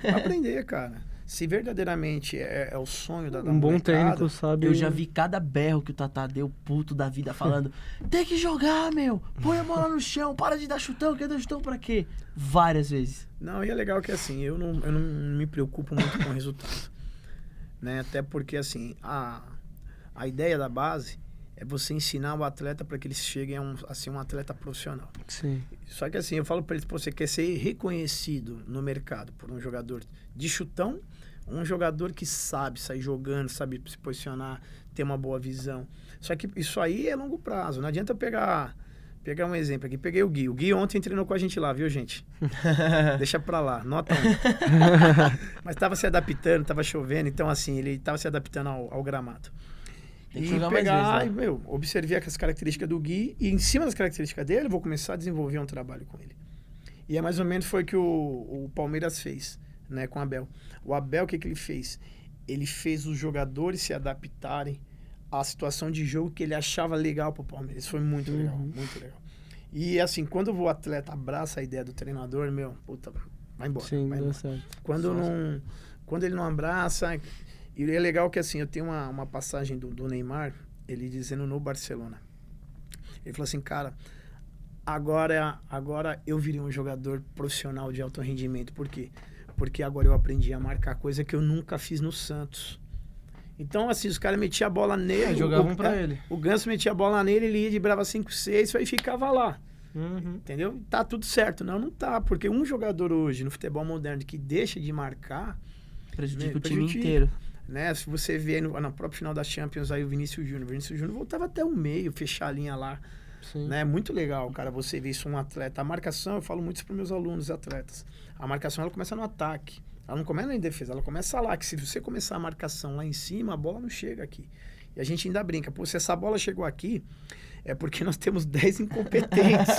Pra aprender, cara. Se verdadeiramente é o sonho da um bom técnico, sabe? Eu já vi cada berro que o Tatá deu, puto da vida, falando: tem que jogar, põe a bola no chão, para de dar chutão, quer dar chutão pra quê? Várias vezes. Não, e é legal que assim, eu não me preocupo muito com o resultado. Né? Até porque assim, a ideia da base é você ensinar o atleta para que eles cheguem a ser um atleta profissional. Sim. Só que assim, eu falo para eles: você quer ser reconhecido no mercado por um jogador de chutão, um jogador que sabe sair jogando, sabe se posicionar, ter uma boa visão. Só que isso aí é longo prazo. Não adianta eu pegar um exemplo aqui. Peguei o Gui. O Gui ontem treinou com a gente lá, viu, gente? Deixa pra lá. Nota 1. Mas tava se adaptando, tava chovendo. Então, assim, ele tava se adaptando ao gramado. Tem que jogar mais vezes, né? Observei as características do Gui e em cima das características dele, eu vou começar a desenvolver um trabalho com ele. E é mais ou menos foi o que o Palmeiras fez. né, com o Abel. O Abel, o que ele fez? Ele fez os jogadores se adaptarem à situação de jogo que ele achava legal pro Palmeiras. Isso foi muito legal, muito legal. E assim, quando o atleta abraça a ideia do treinador, meu, puta, vai embora. Sim, vai deu embora. certo. Quando ele não abraça... E é legal que assim, eu tenho uma passagem do Neymar, ele dizendo no Barcelona. Ele falou assim, cara, agora eu virei um jogador profissional de alto rendimento. Por quê? Porque agora eu aprendi a marcar coisa que eu nunca fiz no Santos. Então, assim, os caras metiam a bola nele. Jogavam pra ele. O Ganso metia a bola nele, ele ia de brava 5-6 e ficava lá. Entendeu? Tá tudo certo. Não tá. Porque um jogador hoje, no futebol moderno, que deixa de marcar... Prejudica o time inteiro. Né? Se você vê no próprio final da Champions, aí o Vinícius Júnior voltava até o meio, fechar a linha lá. Né? Muito legal, cara, você vê isso um atleta. A marcação, eu falo muito isso para meus alunos atletas. A marcação, ela começa no ataque. Ela não começa em defesa, ela começa lá. Que se você começar a marcação lá em cima, a bola não chega aqui. E a gente ainda brinca. Pô, se essa bola chegou aqui, é porque nós temos 10 incompetentes.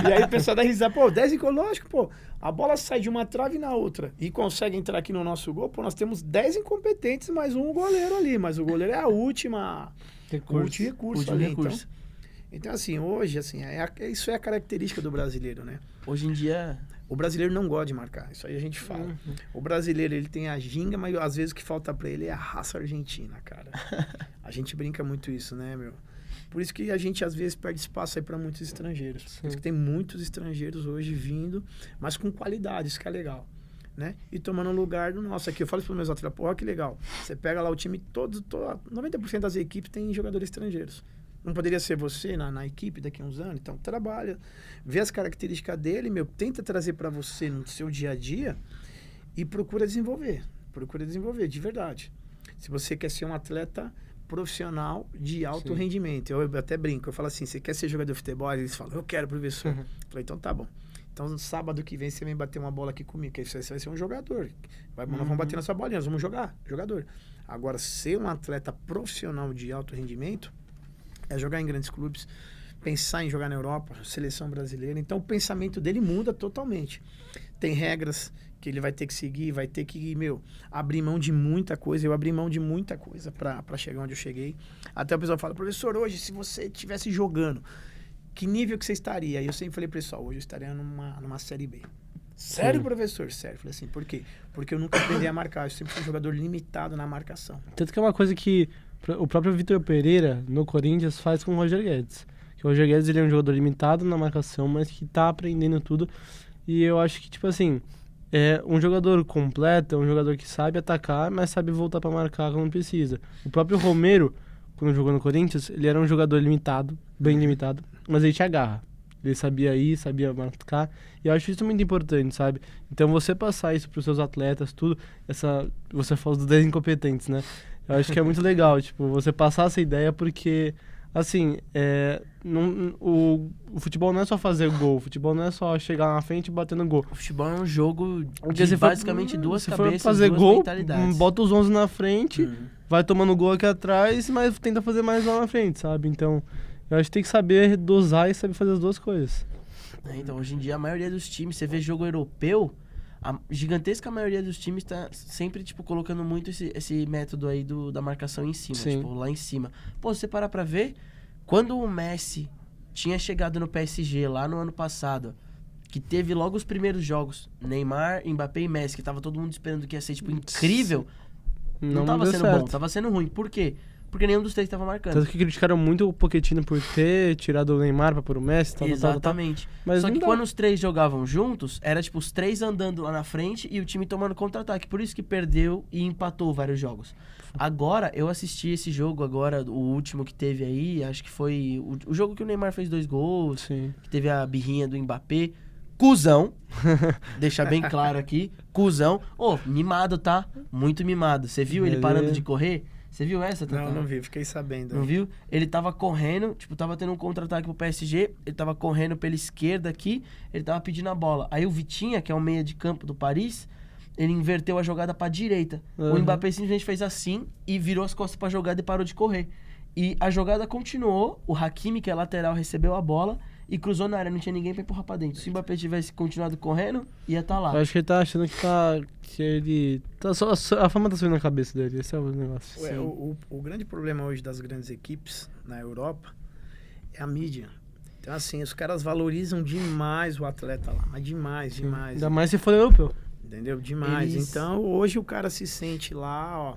E aí o pessoal dá risada. Pô, 10 incompetentes. Lógico, pô. A bola sai de uma trave na outra e consegue entrar aqui no nosso gol. Pô, nós temos 10 incompetentes mais um goleiro ali. Mas o goleiro é a último recurso ali. Então, assim, hoje, assim, isso é a característica do brasileiro, né? Hoje em dia... O brasileiro não gosta de marcar, isso aí a gente fala. O brasileiro, ele tem a ginga, mas às vezes o que falta pra ele é a raça argentina, cara. A gente brinca muito isso, né, meu? Por isso que a gente, às vezes, perde espaço aí pra muitos estrangeiros. Por isso que tem muitos estrangeiros hoje vindo, mas com qualidade, isso que é legal, né? E tomando lugar do nosso aqui. Eu falo isso pros meus atletas, pô, que legal. Você pega lá o time, 90% das equipes tem jogadores estrangeiros. Não poderia ser você na equipe daqui a uns anos? Então, trabalha, vê as características dele, meu, tenta trazer para você no seu dia a dia e procura desenvolver. Procura desenvolver, de verdade. Se você quer ser um atleta profissional de alto rendimento, eu até brinco, eu falo assim, você quer ser jogador de futebol? Eles falam, eu quero, professor. Eu falei, então tá bom. Então, no sábado que vem, você vem bater uma bola aqui comigo, que aí você vai ser um jogador. Nós vamos bater na sua bolinha, nós vamos jogar, jogador. Agora, ser um atleta profissional de alto rendimento é jogar em grandes clubes, pensar em jogar na Europa, seleção brasileira. Então, o pensamento dele muda totalmente. Tem regras que ele vai ter que seguir, vai ter que, abrir mão de muita coisa. Eu abri mão de muita coisa para chegar onde eu cheguei. Até o pessoal fala, professor, hoje, se você estivesse jogando, que nível que você estaria? E eu sempre falei, pessoal, hoje eu estaria numa Série B. Sério, professor? Sério. Falei assim, por quê? Porque eu nunca aprendi a marcar. Eu sempre fui um jogador limitado na marcação. Tanto que é uma coisa que o próprio Vitor Pereira, no Corinthians, faz com o Roger Guedes. Que o Roger Guedes, ele é um jogador limitado na marcação, mas que tá aprendendo tudo. E eu acho que, tipo assim, um jogador completo, é um jogador que sabe atacar, mas sabe voltar pra marcar quando precisa. O próprio Romero, quando jogou no Corinthians, ele era um jogador limitado, bem limitado, mas ele tinha garra. Ele sabia ir, sabia marcar. E eu acho isso muito importante, sabe? Então, você passar isso pros seus atletas, tudo, você fala dos 10 incompetentes, né? Eu acho que é muito legal, tipo, você passar essa ideia porque, assim, o futebol não é só fazer gol, o futebol não é só chegar na frente e bater no gol. O futebol é um jogo de basicamente duas cabeças, fazer duas gol, mentalidades. Bota os 11 na frente, vai tomando gol aqui atrás, mas tenta fazer mais lá na frente, sabe? Então, eu acho que tem que saber dosar e saber fazer as duas coisas. Então, hoje em dia, a maioria dos times, você vê jogo europeu, a gigantesca maioria dos times tá sempre, tipo, colocando muito esse método aí da marcação em cima, tipo, lá em cima. Pô, você parar pra ver, quando o Messi tinha chegado no PSG lá no ano passado, que teve logo os primeiros jogos, Neymar, Mbappé e Messi, que tava todo mundo esperando que ia ser, tipo, incrível, não tava sendo bom, tava sendo ruim. Por quê? Porque nenhum dos três tava marcando. Tanto que criticaram muito o Pochettino por ter tirado o Neymar pra pôr o Messi, tal. Exatamente. Mas só que quando os três jogavam juntos, era tipo os três andando lá na frente e o time tomando contra-ataque. Por isso que perdeu e empatou vários jogos. Agora, eu assisti esse jogo agora, o último que teve aí, acho que foi o jogo que o Neymar fez 2 gols, que teve a birrinha do Mbappé. Cusão, deixar bem claro aqui, cuzão. Mimado, tá? Muito mimado. Você viu ele parando de correr? Você viu essa, Tatá? Não vi, fiquei sabendo. Não viu? Ele tava correndo, tipo, tava tendo um contra-ataque pro PSG, ele tava correndo pela esquerda aqui, ele tava pedindo a bola. Aí o Vitinha, que é o meia de campo do Paris, ele inverteu a jogada pra direita. O Mbappé simplesmente fez assim e virou as costas pra jogada e parou de correr. E a jogada continuou, o Hakimi, que é lateral, recebeu a bola e cruzou na área, não tinha ninguém pra empurrar pra dentro. Se o Mbappé tivesse continuado correndo, ia estar lá. Eu acho que ele tá achando que ele... a fama tá subindo na cabeça dele, esse é o negócio. O grande problema hoje das grandes equipes na Europa é a mídia. Então, assim, os caras valorizam demais o atleta lá, mas demais. Ainda mais se for europeu. Entendeu? Demais. Eles... Então, hoje o cara se sente lá, ó,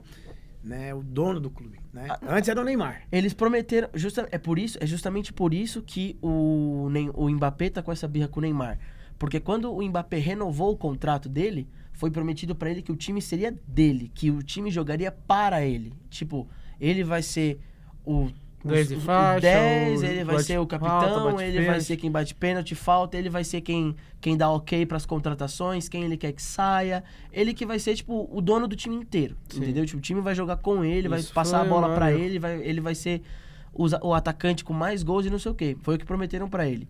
né, o dono do clube, né? Antes era o Neymar. Eles prometeram, é justamente por isso que o Mbappé tá com essa birra com o Neymar. Porque quando o Mbappé renovou o contrato dele, foi prometido pra ele que o time seria dele, que o time jogaria para ele. Tipo, ele vai ser o 10 de faixa, 10, ele vai ser o falta, capitão, bate ele vai pênalti. ser quem bate pênalti, falta, ele vai ser quem dá ok pras contratações, quem ele quer que saia. Ele que vai ser, tipo, o dono do time inteiro, entendeu? Tipo, o time vai jogar com ele, vai Isso passar a foi, bola pra mano. ele vai ser o atacante com mais gols e não sei o quê. Foi o que prometeram pra ele.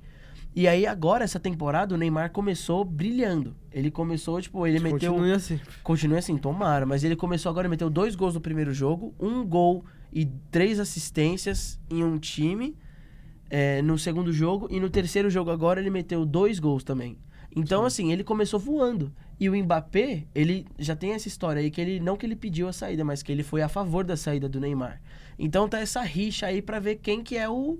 E aí, agora, essa temporada, o Neymar começou brilhando. Ele começou, tipo, ele meteu... Continue assim, tomara. Mas ele começou agora, meteu 2 gols no primeiro jogo, 1 gol e 3 assistências em um time no segundo jogo. E no terceiro jogo agora, ele meteu 2 gols também. Então, assim, ele começou voando. E o Mbappé, ele já tem essa história aí, que ele não que ele pediu a saída, mas que ele foi a favor da saída do Neymar. Então tá essa rixa aí pra ver quem que é o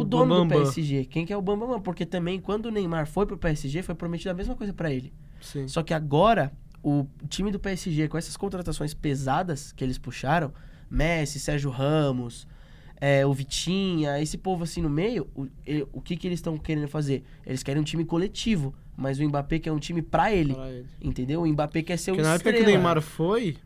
dono do PSG, quem que é o Bambam, porque também quando o Neymar foi pro PSG, foi prometido a mesma coisa pra ele. Sim. Só que agora, o time do PSG, com essas contratações pesadas que eles puxaram, Messi, Sérgio Ramos, o Vitinha, esse povo assim no meio, o que eles estão querendo fazer? Eles querem um time coletivo, mas o Mbappé quer um time pra ele, entendeu? O Mbappé quer ser o estrela. Porque na época que o Neymar foi,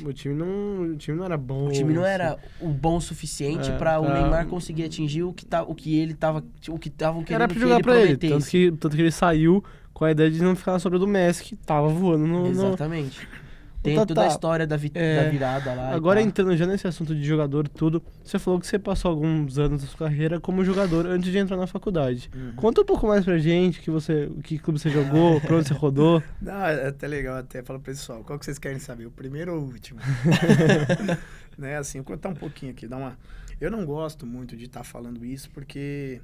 o time não era bom. O time não era o bom o suficiente pra o Neymar conseguir atingir o que estavam querendo era pra que jogar ele pra ele, prometesse. tanto que ele saiu com a ideia de não ficar na sombra do Messi, que tava voando no... Exatamente. Tem Tatá, toda a história da virada lá. Agora e tal. entrando já nesse assunto de jogador tudo, você falou que você passou alguns anos da sua carreira como jogador antes de entrar na faculdade. Conta um pouco mais pra gente, que clube você jogou, pra onde você rodou. Não, é até legal, até fala pro pessoal, qual que vocês querem saber, o primeiro ou o último? Né, assim, vou contar um pouquinho aqui, eu não gosto muito de estar falando isso, porque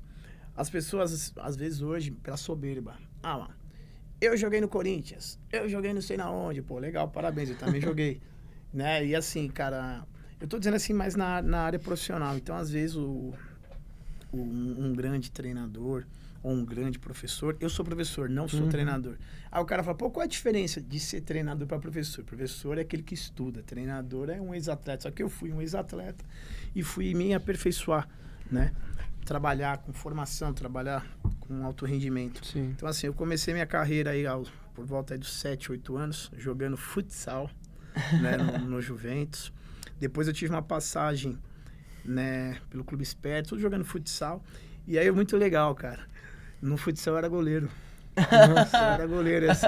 as pessoas, às vezes hoje, pela soberba, mano, eu joguei no Corinthians, eu joguei não sei na onde, pô, legal, parabéns, eu também joguei, né, e assim, cara, eu tô dizendo assim, mais na área profissional, então às vezes um grande treinador ou um grande professor, eu sou professor, não sou treinador, aí o cara fala, pô, qual é a diferença de ser treinador para professor? Professor é aquele que estuda, treinador é um ex-atleta, só que eu fui um ex-atleta e fui me aperfeiçoar, né, trabalhar com formação, trabalhar com alto rendimento. Sim. Então, assim, eu comecei minha carreira aí por volta aí dos 7, 8 anos, jogando futsal, né, no Juventus. Depois eu tive uma passagem, né, pelo Clube Esperto, tudo jogando futsal. E aí é muito legal, cara. No futsal eu era goleiro. Nossa, eu era goleiro, assim.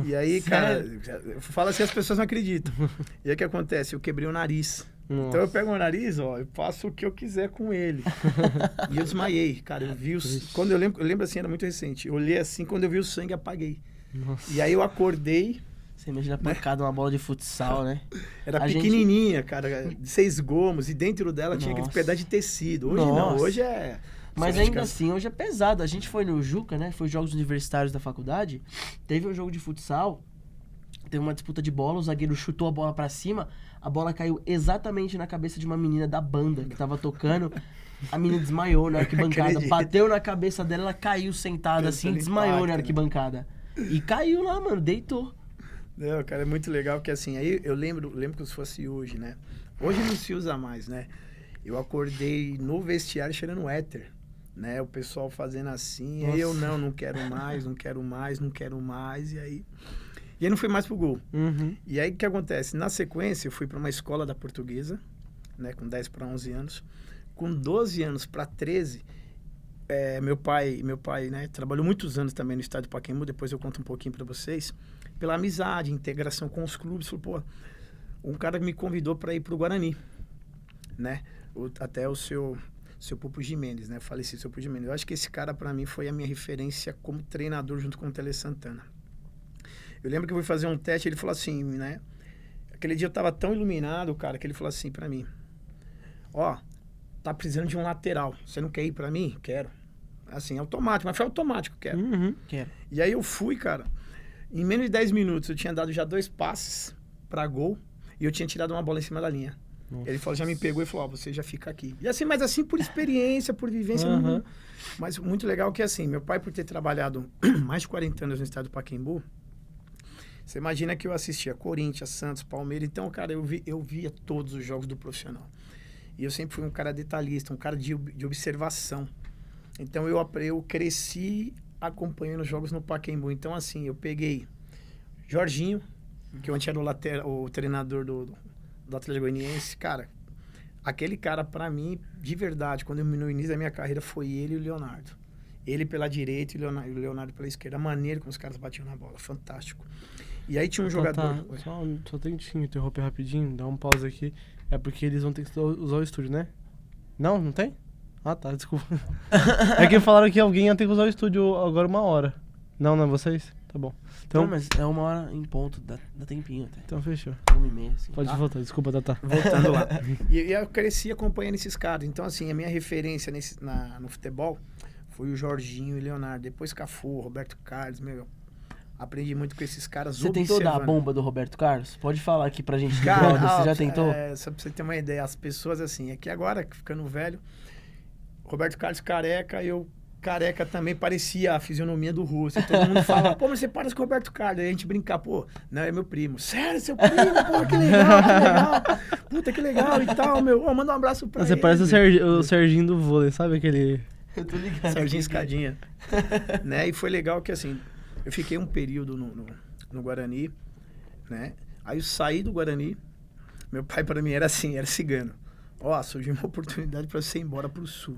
E aí, cara, eu falo assim, as pessoas não acreditam. E aí o que acontece? Eu quebrei o nariz. Nossa. Então eu pego o nariz, ó, eu faço o que eu quiser com ele. E eu desmaiei, cara, eu vi quando eu lembro assim, era muito recente. Eu olhei assim, quando eu vi o sangue, apaguei. Nossa. E aí eu acordei. Você imagina a pancada, uma bola de futsal, né? Era pequenininha, cara, de 6 gomos, e dentro dela tinha aquele pedaço de tecido. Hoje não, hoje é... Mas ainda assim, hoje é pesado. A gente foi no Juca, né? Foi jogos universitários da faculdade. Teve um jogo de futsal, teve uma disputa de bola, o zagueiro chutou a bola pra cima, a bola caiu exatamente na cabeça de uma menina da banda que tava tocando. A menina desmaiou na arquibancada, bateu na cabeça dela, ela caiu sentada assim, desmaiou na arquibancada. E caiu lá, mano, deitou. Não, cara, é muito legal, porque assim, aí eu lembro que se fosse hoje, né? Hoje não se usa mais, né? Eu acordei no vestiário cheirando éter, né? O pessoal fazendo assim, aí eu não quero mais, e aí não fui mais pro gol. E aí o que acontece? Na sequência, eu fui para uma escola da Portuguesa, né? Com 10 para 11 anos. Com 12 anos para 13, meu pai, né? Trabalhou muitos anos também no estádio Pacaembu, depois eu conto um pouquinho para vocês. Pela amizade, integração com os clubes, falou, pô, um cara me convidou para ir pro Guarani, né? Até o seu Pupo Gimenez, né? Falecido seu Pupo Gimenez. Eu acho que esse cara, para mim, foi a minha referência como treinador junto com o Tele Santana. Eu lembro que eu fui fazer um teste, ele falou assim, né? Aquele dia eu tava tão iluminado, cara, que ele falou assim para mim, ó, tá precisando de um lateral, você não quer ir para mim? Quero. Assim, automático. Mas foi automático, quero. Quero. E aí eu fui, cara. Em menos de 10 minutos, eu tinha dado já 2 passes pra gol. E eu tinha tirado uma bola em cima da linha. Nossa. Ele falou, já me pegou e falou, você já fica aqui. E assim, mas assim, por experiência, por vivência. Mas muito legal que assim, meu pai, por ter trabalhado mais de 40 anos no estado do Pacaembu, você imagina que eu assistia Corinthians, Santos, Palmeiras. Então, cara, eu via todos os jogos do profissional. E eu sempre fui um cara detalhista, um cara de observação. Então, eu cresci acompanhando os jogos no Pacaembu. Então, assim, eu peguei Jorginho, que ontem era o treinador do Atlético Goianiense. Cara, aquele cara, pra mim, de verdade, quando no início da minha carreira, foi ele e o Leonardo. Ele pela direita e o Leonardo pela esquerda. A maneira como os caras batiam na bola. Fantástico. E aí tinha um jogador... Só tem que interromper rapidinho, dar um pause aqui. É porque eles vão ter que usar o estúdio, né? Não tem? Ah, tá, desculpa. É que falaram que alguém ia ter que usar o estúdio agora 1 hora. Não é vocês? Tá bom. Então, Não, mas é 1 hora em ponto, dá tempinho até. então fechou. 1h30, assim. Pode voltar, desculpa, Tata. Voltando lá. E eu cresci acompanhando esses caras. Então, assim, a minha referência no futebol foi o Jorginho e o Leonardo. Depois Cafu, Roberto Carlos, meu... Aprendi muito com esses caras. Você tentou dar a bomba do Roberto Carlos? Pode falar aqui pra gente. Cara, Você já tentou? Só pra você ter uma ideia, as pessoas assim, é que agora, ficando velho, Roberto Carlos careca, eu careca também parecia a fisionomia do Russo. Todo mundo fala, pô, mas você parece com o Roberto Carlos. Aí a gente brincar, pô, não, é meu primo. Sério, seu primo? Pô, que legal, que legal. Puta, que legal e tal, meu. Ó, manda um abraço pra ele. Você parece o Serginho do vôlei, sabe aquele... Eu tô ligado. Serginho Escadinha. Né? E foi legal que, assim, eu fiquei um período no Guarani, né? Aí eu saí do Guarani, meu pai pra mim era assim, era cigano. Ó, surgiu uma oportunidade pra você ir embora pro Sul.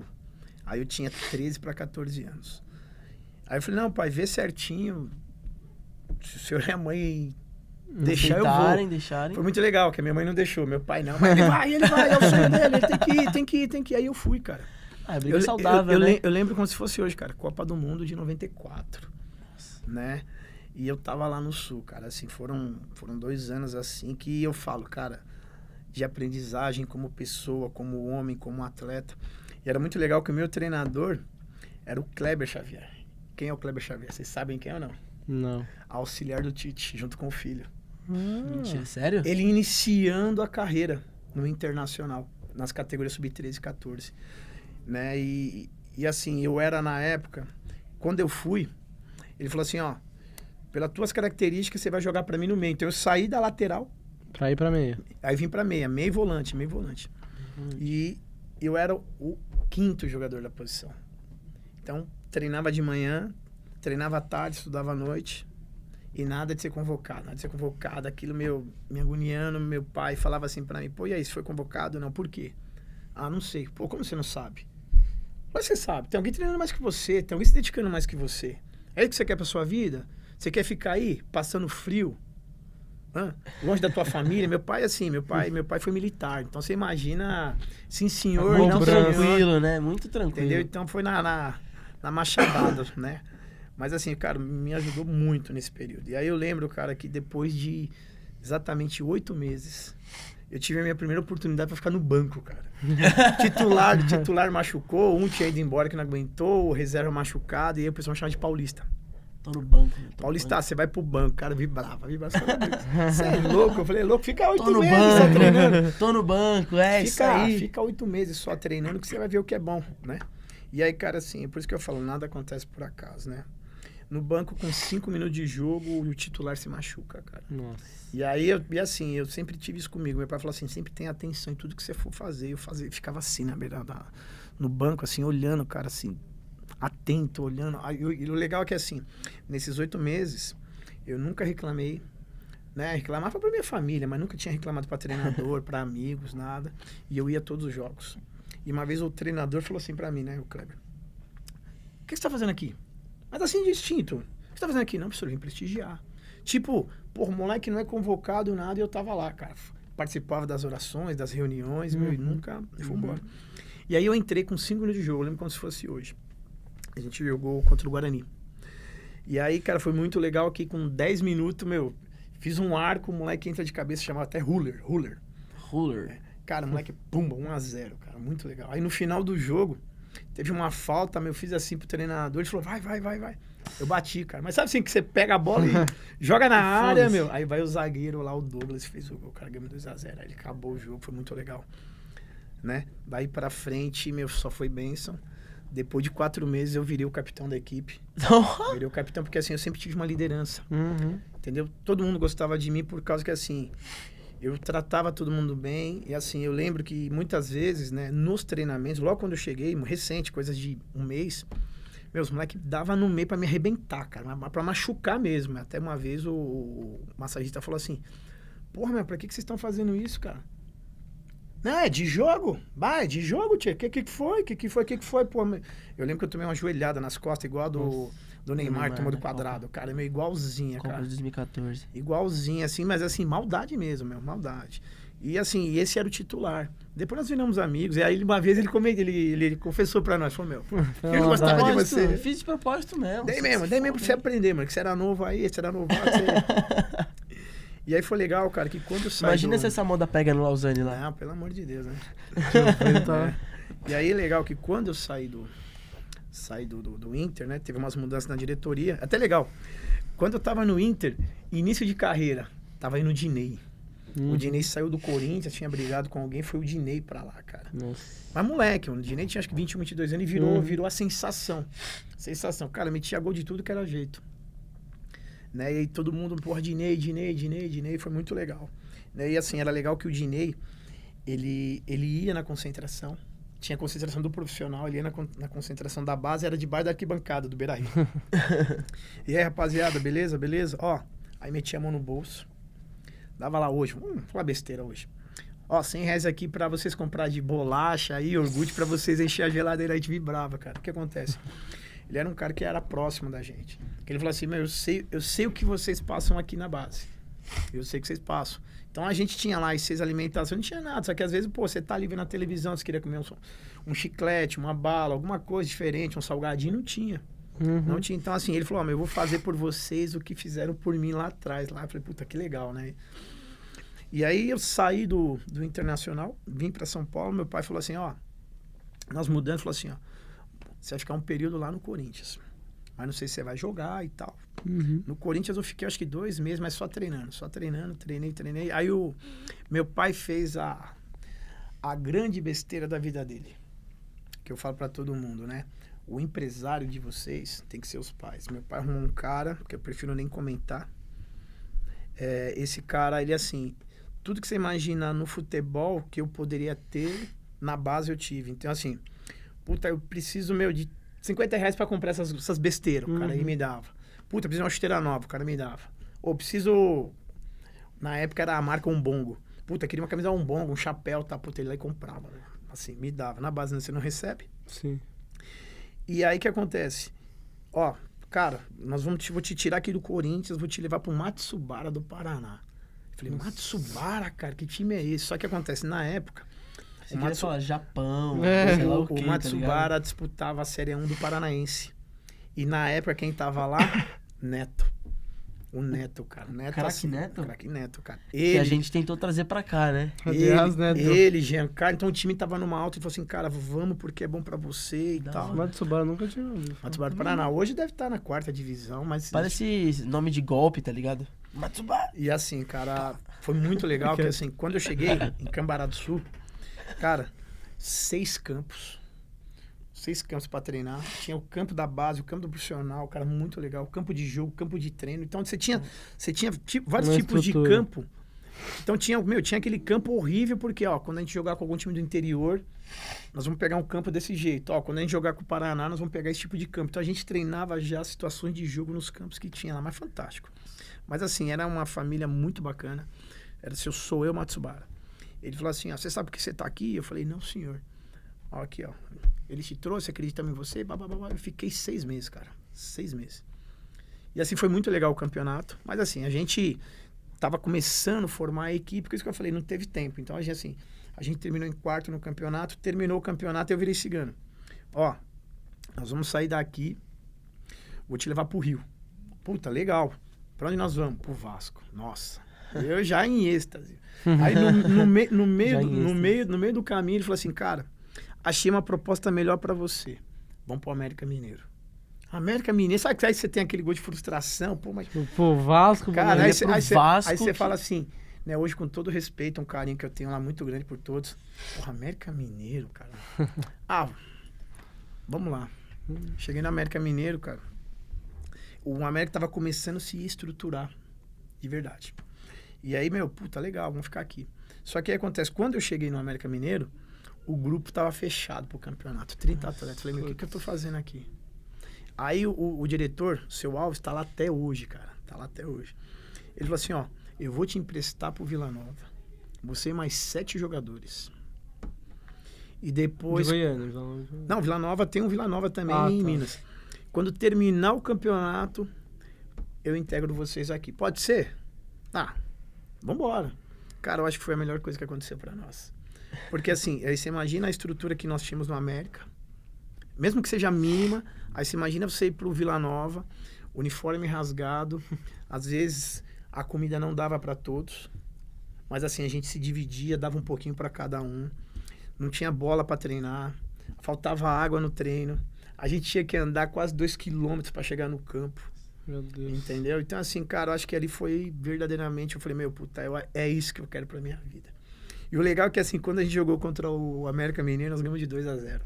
Aí eu tinha 13 para 14 anos. Aí eu falei, não, pai, vê certinho, se o senhor e a mãe deixar, eu vou. Deixarem. Foi muito legal, que a minha mãe não deixou, meu pai não, mas ele vai, é o sonho dele, ele tem que ir. Aí eu fui, cara. Ah, é briga saudável, né? Eu lembro como se fosse hoje, cara, Copa do Mundo de 94. Né? E eu tava lá no Sul, cara, assim, foram 2 anos, assim, que eu falo, cara, de aprendizagem como pessoa, como homem, como atleta. E era muito legal que o meu treinador era o Kleber Xavier. Quem é o Kleber Xavier? Vocês sabem quem é ou não? Não. Auxiliar do Tite, junto com o filho. Mentira, sério? Ele iniciando a carreira no Internacional, nas categorias sub-13 e 14. Né? E assim, eu era na época, quando eu fui, ele falou assim, ó, pelas tuas características, você vai jogar pra mim no meio. Então, eu saí da lateral. Pra ir pra meia. Aí vim pra meia e volante. E eu era o 5º jogador da posição. Então, treinava de manhã, treinava à tarde, estudava à noite. E nada de ser convocado, Aquilo me agoniando, meu pai falava assim pra mim, pô, e aí, você foi convocado? Não, por quê? Ah, não sei. Pô, como você não sabe? Mas você sabe, tem alguém treinando mais que você, tem alguém se dedicando mais que você. É isso que você quer pra sua vida? Você quer ficar aí, passando frio? Longe da tua família? Meu pai, assim, meu pai foi militar. Então, você imagina, sim, senhor, Muito não, tranquilo, senhor. né? Muito tranquilo. Entendeu? Então, foi na machadada, né? Mas, assim, cara, me ajudou muito nesse período. E aí, eu lembro, cara, que depois de exatamente 8 meses, eu tive a minha primeira oportunidade pra ficar no banco, cara. Titular machucou, um tinha ido embora que não aguentou, o reserva machucado, e aí o pessoal me chamava de Paulista. Tô no banco. Paulista, você vai pro banco, cara, vibrava. Você é louco? Eu falei, louco, fica 8 Tô no meses banco, só treinando. Tô no banco, isso aí. Fica 8 meses só treinando que você vai ver o que é bom, né? E aí, cara, assim, é por isso que eu falo, nada acontece por acaso, né? No banco, com 5 minutos de jogo, o titular se machuca, cara. Nossa. E aí, eu sempre tive isso comigo. Meu pai falou assim, sempre tenha atenção em tudo que você for fazer. Eu ficava assim, na beira no banco, assim, olhando, cara, assim, atento, olhando. E o legal é que, assim, nesses 8 meses, eu nunca reclamei, né? Reclamava pra minha família, mas nunca tinha reclamado pra treinador, pra amigos, nada. E eu ia a todos os jogos. E uma vez o treinador falou assim pra mim, né, o Kleber, o que você tá fazendo aqui? Mas assim, de instinto. O que você tá fazendo aqui? Não, professor, eu vim prestigiar. Tipo, o moleque não é convocado, nada, e eu tava lá, cara. Participava das orações, das reuniões, e nunca fui embora. E aí eu entrei com 5 minutos de jogo, eu lembro como se fosse hoje. A gente jogou contra o Guarani. E aí, cara, foi muito legal que com 10 minutos, fiz um arco, o moleque entra de cabeça, chamava até Ruler. Ruler. Cara, o moleque, pumba, 1-0, cara, muito legal. Aí no final do jogo, Teve uma falta, eu fiz assim pro treinador, ele falou, vai. Eu bati, cara. Mas sabe assim, que você pega a bola e joga na área, meu. Aí vai o zagueiro lá, o Douglas, fez o gol, o cara ganhou 2-0. Aí ele acabou o jogo, foi muito legal. Né? Daí pra frente, só foi bênção. Depois de 4 meses, eu virei o capitão da equipe. Virei o capitão porque, assim, eu sempre tive uma liderança. Entendeu? Todo mundo gostava de mim por causa que, assim, eu tratava todo mundo bem. E, assim, eu lembro que muitas vezes, né, nos treinamentos, logo quando eu cheguei, recente, coisas de 1 mês, meus moleques davam no meio pra me arrebentar, cara, pra machucar mesmo. Até uma vez o massagista falou assim, porra, meu, pra que vocês estão fazendo isso, cara? Não, é de jogo. Vai, é de jogo, tia. Que foi? Pô, eu lembro que eu tomei uma joelhada nas costas, igual a do Neymar, tomou do quadrado. Cara, meio igualzinha, Copa cara. de 2014. Igualzinha, assim, mas assim, maldade mesmo, maldade. E assim, esse era o titular. Depois nós viramos amigos. E aí, uma vez, ele confessou pra nós, falou, eu gostava de você. Fiz de propósito mesmo. Dei mesmo pra você aprender, mano, que você era novo aí, você era novato, você... E aí foi legal, cara, que quando eu saí Imagina se essa moda pega no Lausanne lá. Não, pelo amor de Deus, né? E aí é legal que quando eu saí do Inter, né? Teve umas mudanças na diretoria. Até legal. Quando eu tava no Inter, início de carreira, tava indo o Dinei. O Dinei saiu do Corinthians, tinha brigado com alguém, foi o Dinei pra lá, cara. Nossa. Mas moleque, o Dinei tinha acho que 21, 22 anos e virou a sensação. Sensação. Cara, metia gol de tudo que era jeito. Né? E aí todo mundo, porra, Dinei, foi muito legal. Né? E assim, era legal que o Dinei, ele ia na concentração, tinha a concentração do profissional, ele ia na concentração da base, era debaixo da arquibancada do Beira-Rio. E aí, rapaziada, beleza? Ó, aí metia a mão no bolso, dava lá hoje, vamos falar besteira hoje. Ó, R$100 aqui pra vocês comprar de bolacha aí, iogurte, pra vocês encher a geladeira. Aí a gente vibrava, cara. O que acontece? Ele era um cara que era próximo da gente. Ele falou assim, eu sei o que vocês passam aqui na base. Eu sei o que vocês passam. Então a gente tinha lá as 6 alimentações, não tinha nada. Só que às vezes, pô, você tá ali vendo na televisão, você queria comer um chiclete, uma bala, alguma coisa diferente, um salgadinho, não tinha. Não tinha. Então assim, ele falou, eu vou fazer por vocês o que fizeram por mim lá atrás. Lá eu falei, puta, que legal, né? E aí eu saí do Internacional, vim para São Paulo, meu pai falou assim, nós mudamos, falou assim, você vai ficar um período lá no Corinthians, mas não sei se você vai jogar e tal. No Corinthians eu fiquei acho que 2 meses, mas só treinando, treinei. Aí o meu pai fez a grande besteira da vida dele, que eu falo para todo mundo, né? O empresário de vocês tem que ser os pais. Meu pai arrumou um cara, que eu prefiro nem comentar. Esse cara, ele assim, tudo que você imagina no futebol que eu poderia ter, na base eu tive. Então assim, puta, eu preciso, de R$50 pra comprar essas besteiras. O cara aí me dava. Puta, eu preciso de uma chuteira nova. O cara me dava. Ou preciso... Na época era a marca Umbongo. Puta, queria uma camisa Umbongo, um chapéu, tá? Puta, ele lá e comprava. Né? Assim, me dava. Na base você não recebe. Sim. E aí, o que acontece? Cara, vou te tirar aqui do Corinthians, vou te levar pro Matsubara do Paraná. Eu falei, Matsubara, cara, que time é esse? Só que acontece, na época... Você queria falar Japão, sei lá o Matsubara tá disputava a Série 1 do Paranaense. E na época quem tava lá? Neto. O Neto, cara. Craque Neto? Craque Neto, cara. Que a gente tentou trazer pra cá, né? Ele, Giancarlo. Então o time tava numa alta e falou assim, cara, vamos porque é bom pra você e tal. Matsubara nunca tinha ouvido. Matsubara do Paraná. Hoje deve estar na 4ª divisão, mas... Parece nome de golpe, tá ligado? Matsubara. E assim, cara, foi muito legal que assim, quando eu cheguei em Cambará do Sul, cara, 6 campos. 6 campos pra treinar. Tinha o campo da base, o campo do profissional, cara, muito legal. O campo de jogo, campo de treino. Então, você tinha vários tipos de campo. Então, tinha aquele campo horrível, porque, quando a gente jogar com algum time do interior, nós vamos pegar um campo desse jeito. Quando a gente jogar com o Paraná, nós vamos pegar esse tipo de campo. Então, a gente treinava já situações de jogo nos campos que tinha lá. Mas fantástico. Mas, assim, era uma família muito bacana. Era assim, sou eu, Matsubara. Ele falou assim, você sabe por que você tá aqui? Eu falei, não, senhor. Aqui, ele te trouxe, acreditamos em você, Eu fiquei 6 meses, cara. 6 meses. E assim, foi muito legal o campeonato. Mas assim, a gente tava começando a formar a equipe, por isso que eu falei, não teve tempo. Então, a gente terminou em 4º no campeonato, terminou o campeonato e eu virei cigano. Nós vamos sair daqui, vou te levar pro Rio. Puta, legal. Pra onde nós vamos? Pro Vasco. Nossa. Eu já em êxtase. Aí no meio do caminho ele falou assim, cara, achei uma proposta melhor pra você. Vamos pro América Mineiro. América Mineiro, sabe que aí você tem aquele gol de frustração? Pô, mas... Pô, Vasco, Cara, aí você que... fala assim, né? Hoje, com todo respeito, um carinho que eu tenho lá muito grande por todos. Porra, América Mineiro, cara. Vamos lá. Cheguei no América Mineiro, cara. O América tava começando a se estruturar. De verdade. E aí, puta, legal, vamos ficar aqui. Só que aí acontece, quando eu cheguei no América Mineiro, o grupo tava fechado pro campeonato. 30 atletas. Falei, o que eu tô fazendo aqui? Aí o diretor, o seu Alves, tá lá até hoje, cara. Tá lá até hoje. Ele falou assim, eu vou te emprestar pro Vila Nova. Você e mais 7 jogadores. E depois... De Goiânia, Vila Nova. Não, Vila Nova tem um Vila Nova também em Minas. Quando terminar o campeonato, eu integro vocês aqui. Pode ser? Vambora. Cara, eu acho que foi a melhor coisa que aconteceu pra nós. Porque assim, aí você imagina a estrutura que nós tínhamos no América. Mesmo que seja mínima, aí você imagina você ir pro Vila Nova, uniforme rasgado, às vezes a comida não dava para todos, mas assim, a gente se dividia, dava um pouquinho para cada um, não tinha bola para treinar, faltava água no treino, a gente tinha que andar quase 2 quilômetros para chegar no campo. Meu Deus. Entendeu? Então assim, cara, eu acho que ali foi verdadeiramente, eu falei, puta, é isso que eu quero pra minha vida. E o legal é que, assim, quando a gente jogou contra o América Mineiro, nós ganhamos de 2-0.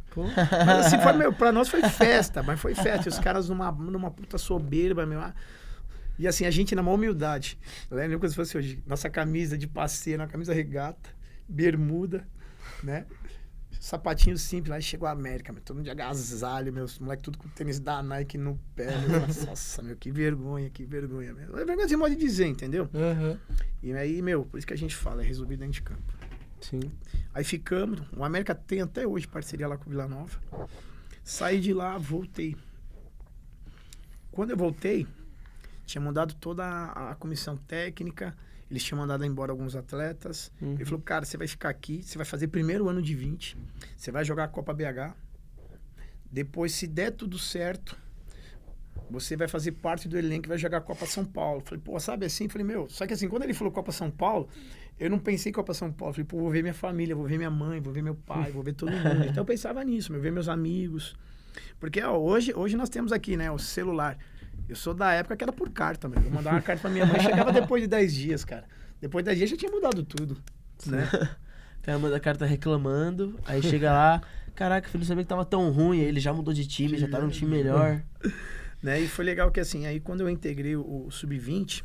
Mas, assim, pra nós foi festa, mas foi festa. E os caras numa puta soberba, E, assim, a gente na maior humildade. Eu lembro como se fosse hoje. Nossa camisa de passeio, uma camisa regata, bermuda, né? Sapatinho simples. Lá chegou a América, todo mundo de agasalho, meus moleques tudo com tênis da Nike no pé. Nossa, que vergonha mesmo. É vergonha de modo de dizer, entendeu? Uhum. E aí, por isso que a gente fala, é resolvido dentro de campo. Sim. Aí ficamos, o América tem até hoje parceria lá com o Vila Nova. Saí de lá, voltei. Quando eu voltei, tinha mudado toda a comissão técnica, eles tinham mandado embora alguns atletas. Ele falou, cara, você vai ficar aqui, você vai fazer primeiro ano de 20, você vai jogar a Copa BH, depois, se der tudo certo, você vai fazer parte do elenco e vai jogar a Copa São Paulo. Falei, sabe assim? Falei, só que assim, quando ele falou Copa São Paulo, eu não pensei em Copa São Paulo. Falei, vou ver minha família, vou ver minha mãe, vou ver meu pai, vou ver todo mundo. Então eu pensava nisso, ver meus amigos. Porque hoje nós temos aqui, né, o celular. Eu sou da época que era por carta, Eu mandava uma carta pra minha mãe, chegava depois de 10 dias, cara. Depois de 10 dias já tinha mudado tudo, né? O cara manda a carta reclamando, aí chega lá, caraca, filho, sabia que tava tão ruim, aí ele já mudou de time, já tá num time melhor. Né? E foi legal que assim, aí quando eu integrei o Sub-20,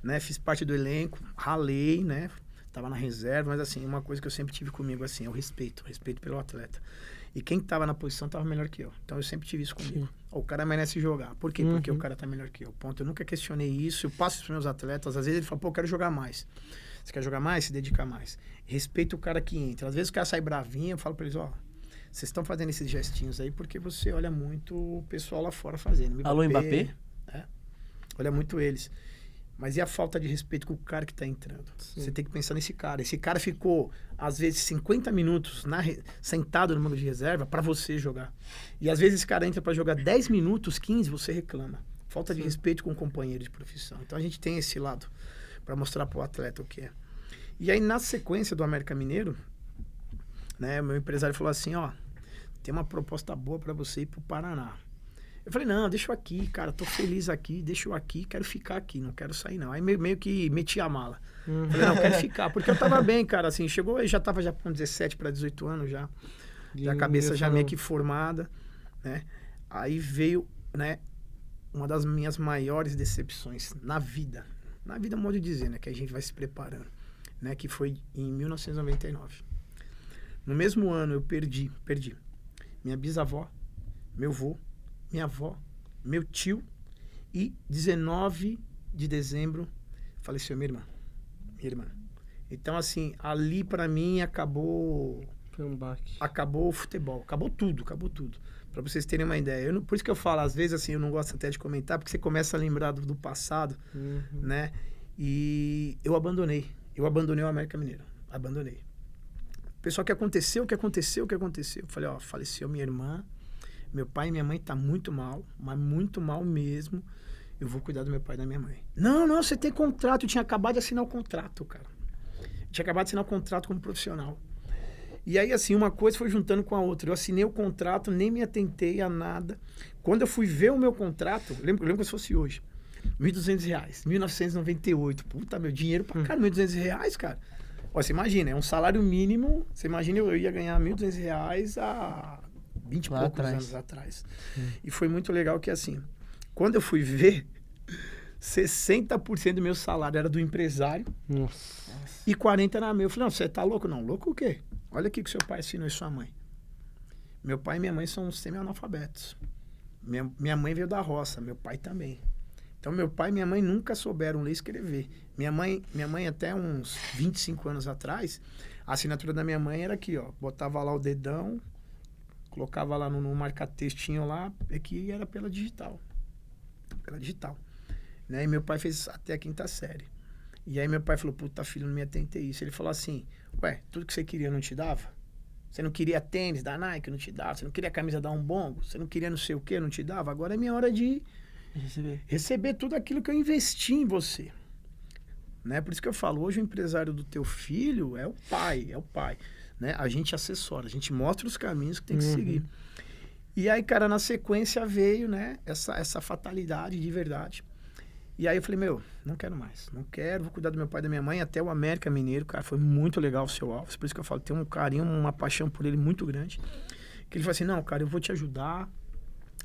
né, fiz parte do elenco, ralei, né, tava na reserva, mas assim, uma coisa que eu sempre tive comigo assim, é o respeito pelo atleta. E quem tava na posição tava melhor que eu. Então eu sempre tive isso comigo. O cara merece jogar. Por quê? Porque o cara tá melhor que eu. Ponto. Eu nunca questionei isso, eu passo isso pros meus atletas, às vezes ele fala, eu quero jogar mais. Você quer jogar mais? Se dedica mais. Respeita o cara que entra. Às vezes o cara sai bravinho, eu falo pra eles, vocês estão fazendo esses gestinhos aí porque você olha muito o pessoal lá fora fazendo. Alô, Mbappé? Olha muito eles. Mas e a falta de respeito com o cara que tá entrando? Sim. Você tem que pensar nesse cara. Esse cara ficou, às vezes, 50 minutos sentado no banco de reserva para você jogar. E às vezes esse cara entra para jogar 10 minutos, 15, você reclama. Falta de respeito com o companheiro de profissão. Então a gente tem esse lado para mostrar pro atleta o que é. E aí, na sequência do América Mineiro, né, meu empresário falou assim, tem uma proposta boa para você ir pro Paraná. Eu falei, não, deixa eu aqui, cara, tô feliz aqui, deixa eu aqui, quero ficar aqui, não quero sair não. Aí meio que meti a mala. Falei, não, quero ficar, porque eu tava bem, cara, assim, chegou, eu já tava com 17 para 18 anos já a cabeça já meio que formada, né? Aí veio, né, uma das minhas maiores decepções na vida, modo de dizer, né, que a gente vai se preparando, né, que foi em 1999. No mesmo ano eu perdi minha bisavó, meu avô, minha avó, meu tio, e 19 de dezembro faleceu minha irmã. Então, assim, ali pra mim acabou... Foi um baque. Acabou o futebol, acabou tudo. Pra vocês terem uma ideia. Por isso que eu falo, às vezes, assim, eu não gosto até de comentar, porque você começa a lembrar do passado, né? E eu abandonei o América Mineiro. Abandonei. Pessoal, o que aconteceu? Eu falei, faleceu minha irmã, meu pai e minha mãe tá muito mal, mas muito mal mesmo. Eu vou cuidar do meu pai e da minha mãe. Não, você tem contrato. Eu tinha acabado de assinar o contrato, cara. Tinha acabado de assinar o contrato como profissional. E aí, assim, uma coisa foi juntando com a outra. Eu assinei o contrato, nem me atentei a nada. Quando eu fui ver o meu contrato, lembro como se fosse hoje. R$1.200, 1998. Puta, meu dinheiro pra cara, R$1.200, cara. Ó, você imagina, é um salário mínimo. Você imagina, eu ia ganhar R$1.200 há 20 e poucos anos atrás. E foi muito legal que, assim, quando eu fui ver, 60% do meu salário era do empresário. Nossa. E 40% era meu. Eu falei, não, você tá louco? Não, louco o quê? Olha aqui que seu pai assinou e sua mãe. Meu pai e minha mãe são semi-analfabetos. Minha mãe veio da roça, meu pai também. Então, meu pai e minha mãe nunca souberam ler e escrever. Minha mãe até uns 25 anos atrás, a assinatura da minha mãe era aqui, ó. Botava lá o dedão, colocava lá no marca-textinho lá, aqui era pela digital. Pela digital. Né? E meu pai fez até a 5ª série. E aí meu pai falou, puta filho, não me atentei isso. Ele falou assim, ué, tudo que você queria não te dava? Você não queria tênis da Nike, não te dava? Você não queria camisa da Umbongo? Você não queria não sei o que, não te dava? Agora é minha hora de receber tudo aquilo que eu investi em você. Né? Por isso que eu falo, hoje o empresário do teu filho é o pai. Né? A gente assessora, a gente mostra os caminhos que tem que seguir. E aí, cara, na sequência veio, né, essa fatalidade de verdade. E aí eu falei, meu, não quero mais. Não quero, vou cuidar do meu pai e da minha mãe, até o América Mineiro, cara, foi muito legal o seu Alves. Por isso que eu falo, tem um carinho, uma paixão por ele muito grande. Que ele falou assim, não, cara, eu vou te ajudar.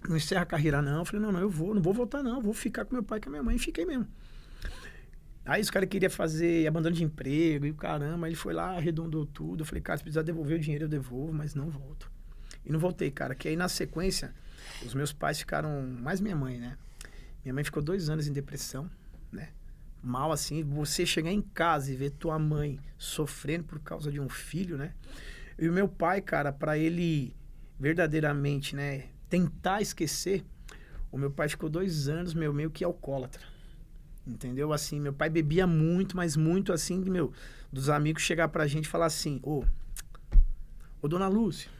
Não encerra a carreira, não. Eu falei, não, eu não vou voltar, não. Vou ficar com meu pai e com a minha mãe. E fiquei mesmo. Aí os caras queriam fazer abandono de emprego e o caramba. Ele foi lá, arredondou tudo. Eu falei, cara, se precisar devolver o dinheiro, eu devolvo, mas não volto. E não voltei, cara. Que aí, na sequência, os meus pais ficaram... Mais minha mãe, né? Minha mãe ficou 2 anos em depressão, né? Mal assim. Você chegar em casa e ver tua mãe sofrendo por causa de um filho, né? E o meu pai, cara, pra ele verdadeiramente, né? Tentar esquecer, o meu pai ficou 2 anos, meio que alcoólatra. Entendeu? Assim, meu pai bebia muito, mas muito assim, dos amigos chegar pra gente e falar assim, ô dona Lúcia,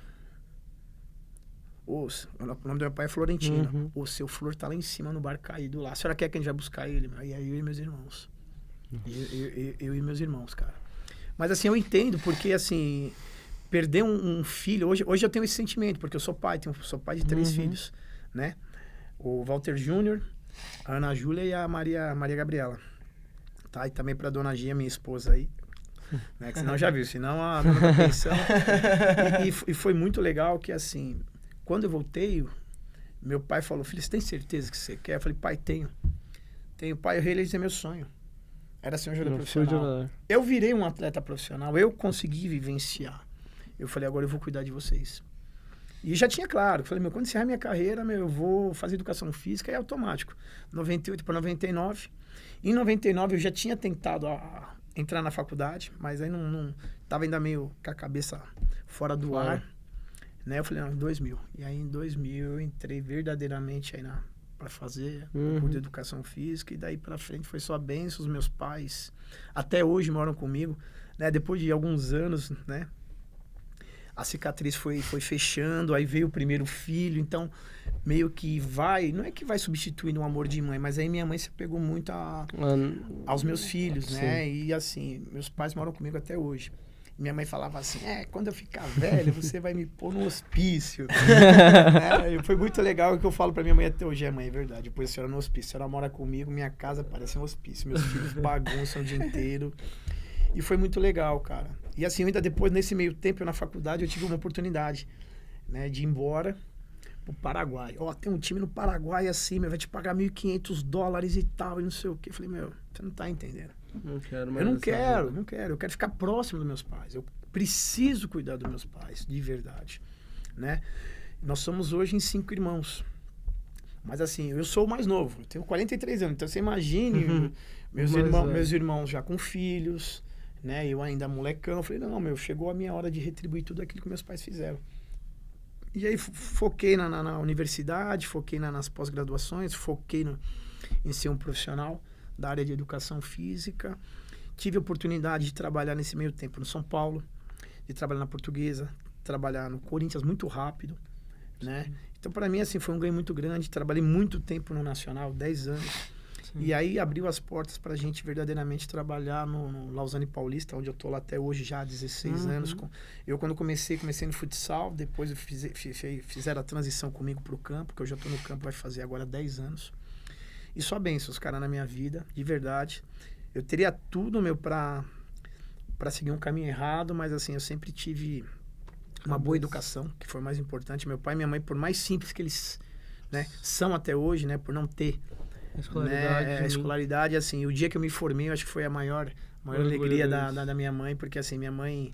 o nome do meu pai é Florentino, o seu Flor tá lá em cima no bar caído lá, a senhora quer que a gente vai buscar ele? Aí eu e meus irmãos. Eu e meus irmãos, cara. Mas assim, eu entendo, porque assim... Perder um filho... Hoje eu tenho esse sentimento, porque eu sou pai. Sou pai de 3 filhos, né? O Walter Júnior, a Ana Júlia e a Maria Gabriela. Tá? E também pra dona Gia, minha esposa aí. Né? Que senão já viu. Senão a dona da pensão... e foi muito legal que, assim... Quando eu voltei, meu pai falou... Filho, você tem certeza que você quer? Eu falei, pai, tenho. Pai, eu realizei meu sonho. Era ser um jogador profissional. Eu virei um atleta profissional. Eu consegui vivenciar. Eu falei, agora eu vou cuidar de vocês. E já tinha claro. Falei, quando encerrar minha carreira, eu vou fazer educação física, é automático. 98 para 99. Em 99 eu já tinha tentado entrar na faculdade, mas aí não tava ainda meio com a cabeça fora do ar. Né? Eu falei, não, em 2000. E aí em 2000 eu entrei verdadeiramente aí para fazer o curso de educação física, e daí para frente foi só bênção. Os meus pais até hoje moram comigo, né? Depois de alguns anos, né? A cicatriz foi fechando, aí veio o primeiro filho, então meio que não é que vai substituindo o amor de mãe, mas aí minha mãe se apegou muito aos meus filhos, né? Sim. E assim, meus pais moram comigo até hoje. Minha mãe falava assim, quando eu ficar velho, você vai me pôr no hospício. Né? Foi muito legal o que eu falo pra minha mãe até hoje. Mãe, é verdade, depois a senhora no hospício. A senhora mora comigo, minha casa parece um hospício. Meus filhos bagunçam o dia inteiro. E foi muito legal, cara. E assim, ainda depois, nesse meio tempo, na faculdade, eu tive uma oportunidade, né, de ir embora pro Paraguai. Tem um time no Paraguai assim, vai te pagar $1.500 e tal, e não sei o quê. Eu falei, você não tá entendendo. Não quero mais. Eu não quero. Eu quero ficar próximo dos meus pais. Eu preciso cuidar dos meus pais, de verdade, né? Nós somos hoje em 5 irmãos. Mas assim, eu sou o mais novo. Eu tenho 43 anos. Então, você imagine meus irmãos já com filhos, né? Eu ainda molecão. Eu falei, não, chegou a minha hora de retribuir tudo aquilo que meus pais fizeram. E aí, foquei na universidade, foquei nas pós-graduações, foquei em ser um profissional da área de educação física. Tive a oportunidade de trabalhar nesse meio tempo no São Paulo, de trabalhar na Portuguesa, trabalhar no Corinthians muito rápido, né? Então, para mim, assim, foi um ganho muito grande. Trabalhei muito tempo no Nacional, 10 anos. Sim. E aí abriu as portas pra gente verdadeiramente trabalhar no Lausanne Paulista, onde eu tô lá até hoje já há 16 anos. Eu quando comecei no futsal, depois fizeram a transição comigo pro campo, que eu já tô no campo, vai fazer agora 10 anos. E só benção os caras na minha vida, de verdade. Eu teria tudo, pra seguir um caminho errado, mas assim, eu sempre tive uma boa educação, que foi o mais importante. Meu pai e minha mãe, por mais simples que eles, né, são até hoje, né, por não ter escolaridade, assim, o dia que eu me formei, eu acho que foi a maior alegria da minha mãe, porque assim, minha mãe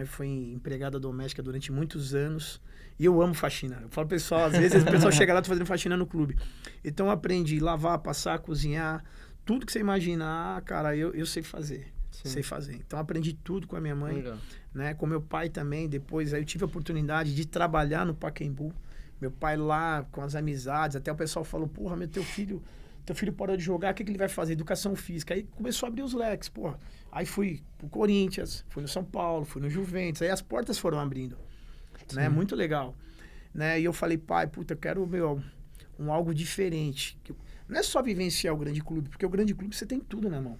foi empregada doméstica durante muitos anos, e eu amo faxina. Eu falo, pessoal, às vezes o pessoal chega lá, tô fazendo faxina no clube. Então eu aprendi a lavar, passar, cozinhar, tudo que você imaginar, cara, eu sei fazer. Sim. Sei fazer. Então aprendi tudo com a minha mãe, Legal. né? Com meu pai também, depois aí eu tive a oportunidade de trabalhar no Pacaembu. Meu pai lá, com as amizades, até o pessoal falou, porra, teu filho parou de jogar, o que ele vai fazer? Educação física. Aí começou a abrir os leques, porra. Aí fui pro Corinthians, fui no São Paulo, fui no Juventus, aí as portas foram abrindo, né? Muito legal, né? E eu falei, pai, puta, eu quero, algo diferente. Não é só vivenciar o grande clube, porque o grande clube você tem tudo na mão.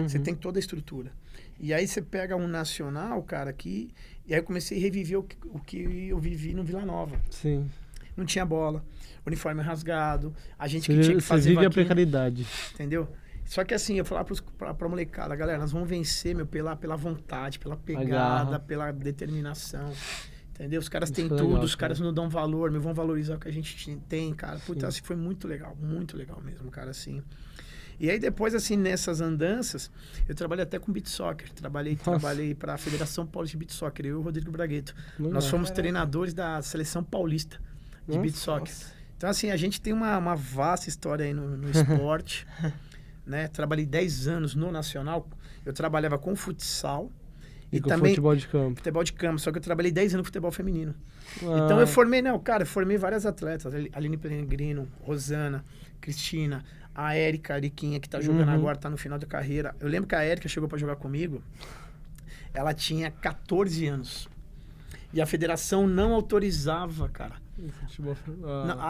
Você tem toda a estrutura. E aí você pega um nacional, cara, aqui, e aí eu comecei a reviver o que eu vivi no Vila Nova. Sim. Não tinha bola, uniforme rasgado, a gente que tinha que fazer vive vaquinha, a precariedade. entendeu? Só que assim, eu falava pra molecada, galera, nós vamos vencer, pela vontade, pela pegada, pela determinação, entendeu? Os caras têm tudo, os caras não dão valor, vão valorizar o que a gente tem, cara. Puta, assim, foi muito legal mesmo, cara, assim. E aí depois, assim, nessas andanças, eu trabalhei até com beach soccer. Trabalhei para a Federação Paulista de Beach Soccer, eu e o Rodrigo Bragueto. Nós fomos treinadores da Seleção Paulista de beach soccer. Então, assim, a gente tem uma vasta história aí no esporte, né? Trabalhei 10 anos no Nacional. Eu trabalhava com futsal e com também futebol de campo. Futebol de campo, só que eu trabalhei 10 anos no futebol feminino. Então eu formei várias atletas. Aline Pellegrino, Rosana, Cristina, a Érica, a Ariquinha, que tá jogando agora, tá no final da carreira. Eu lembro que a Érica chegou para jogar comigo, ela tinha 14 anos. E a federação não autorizava, cara.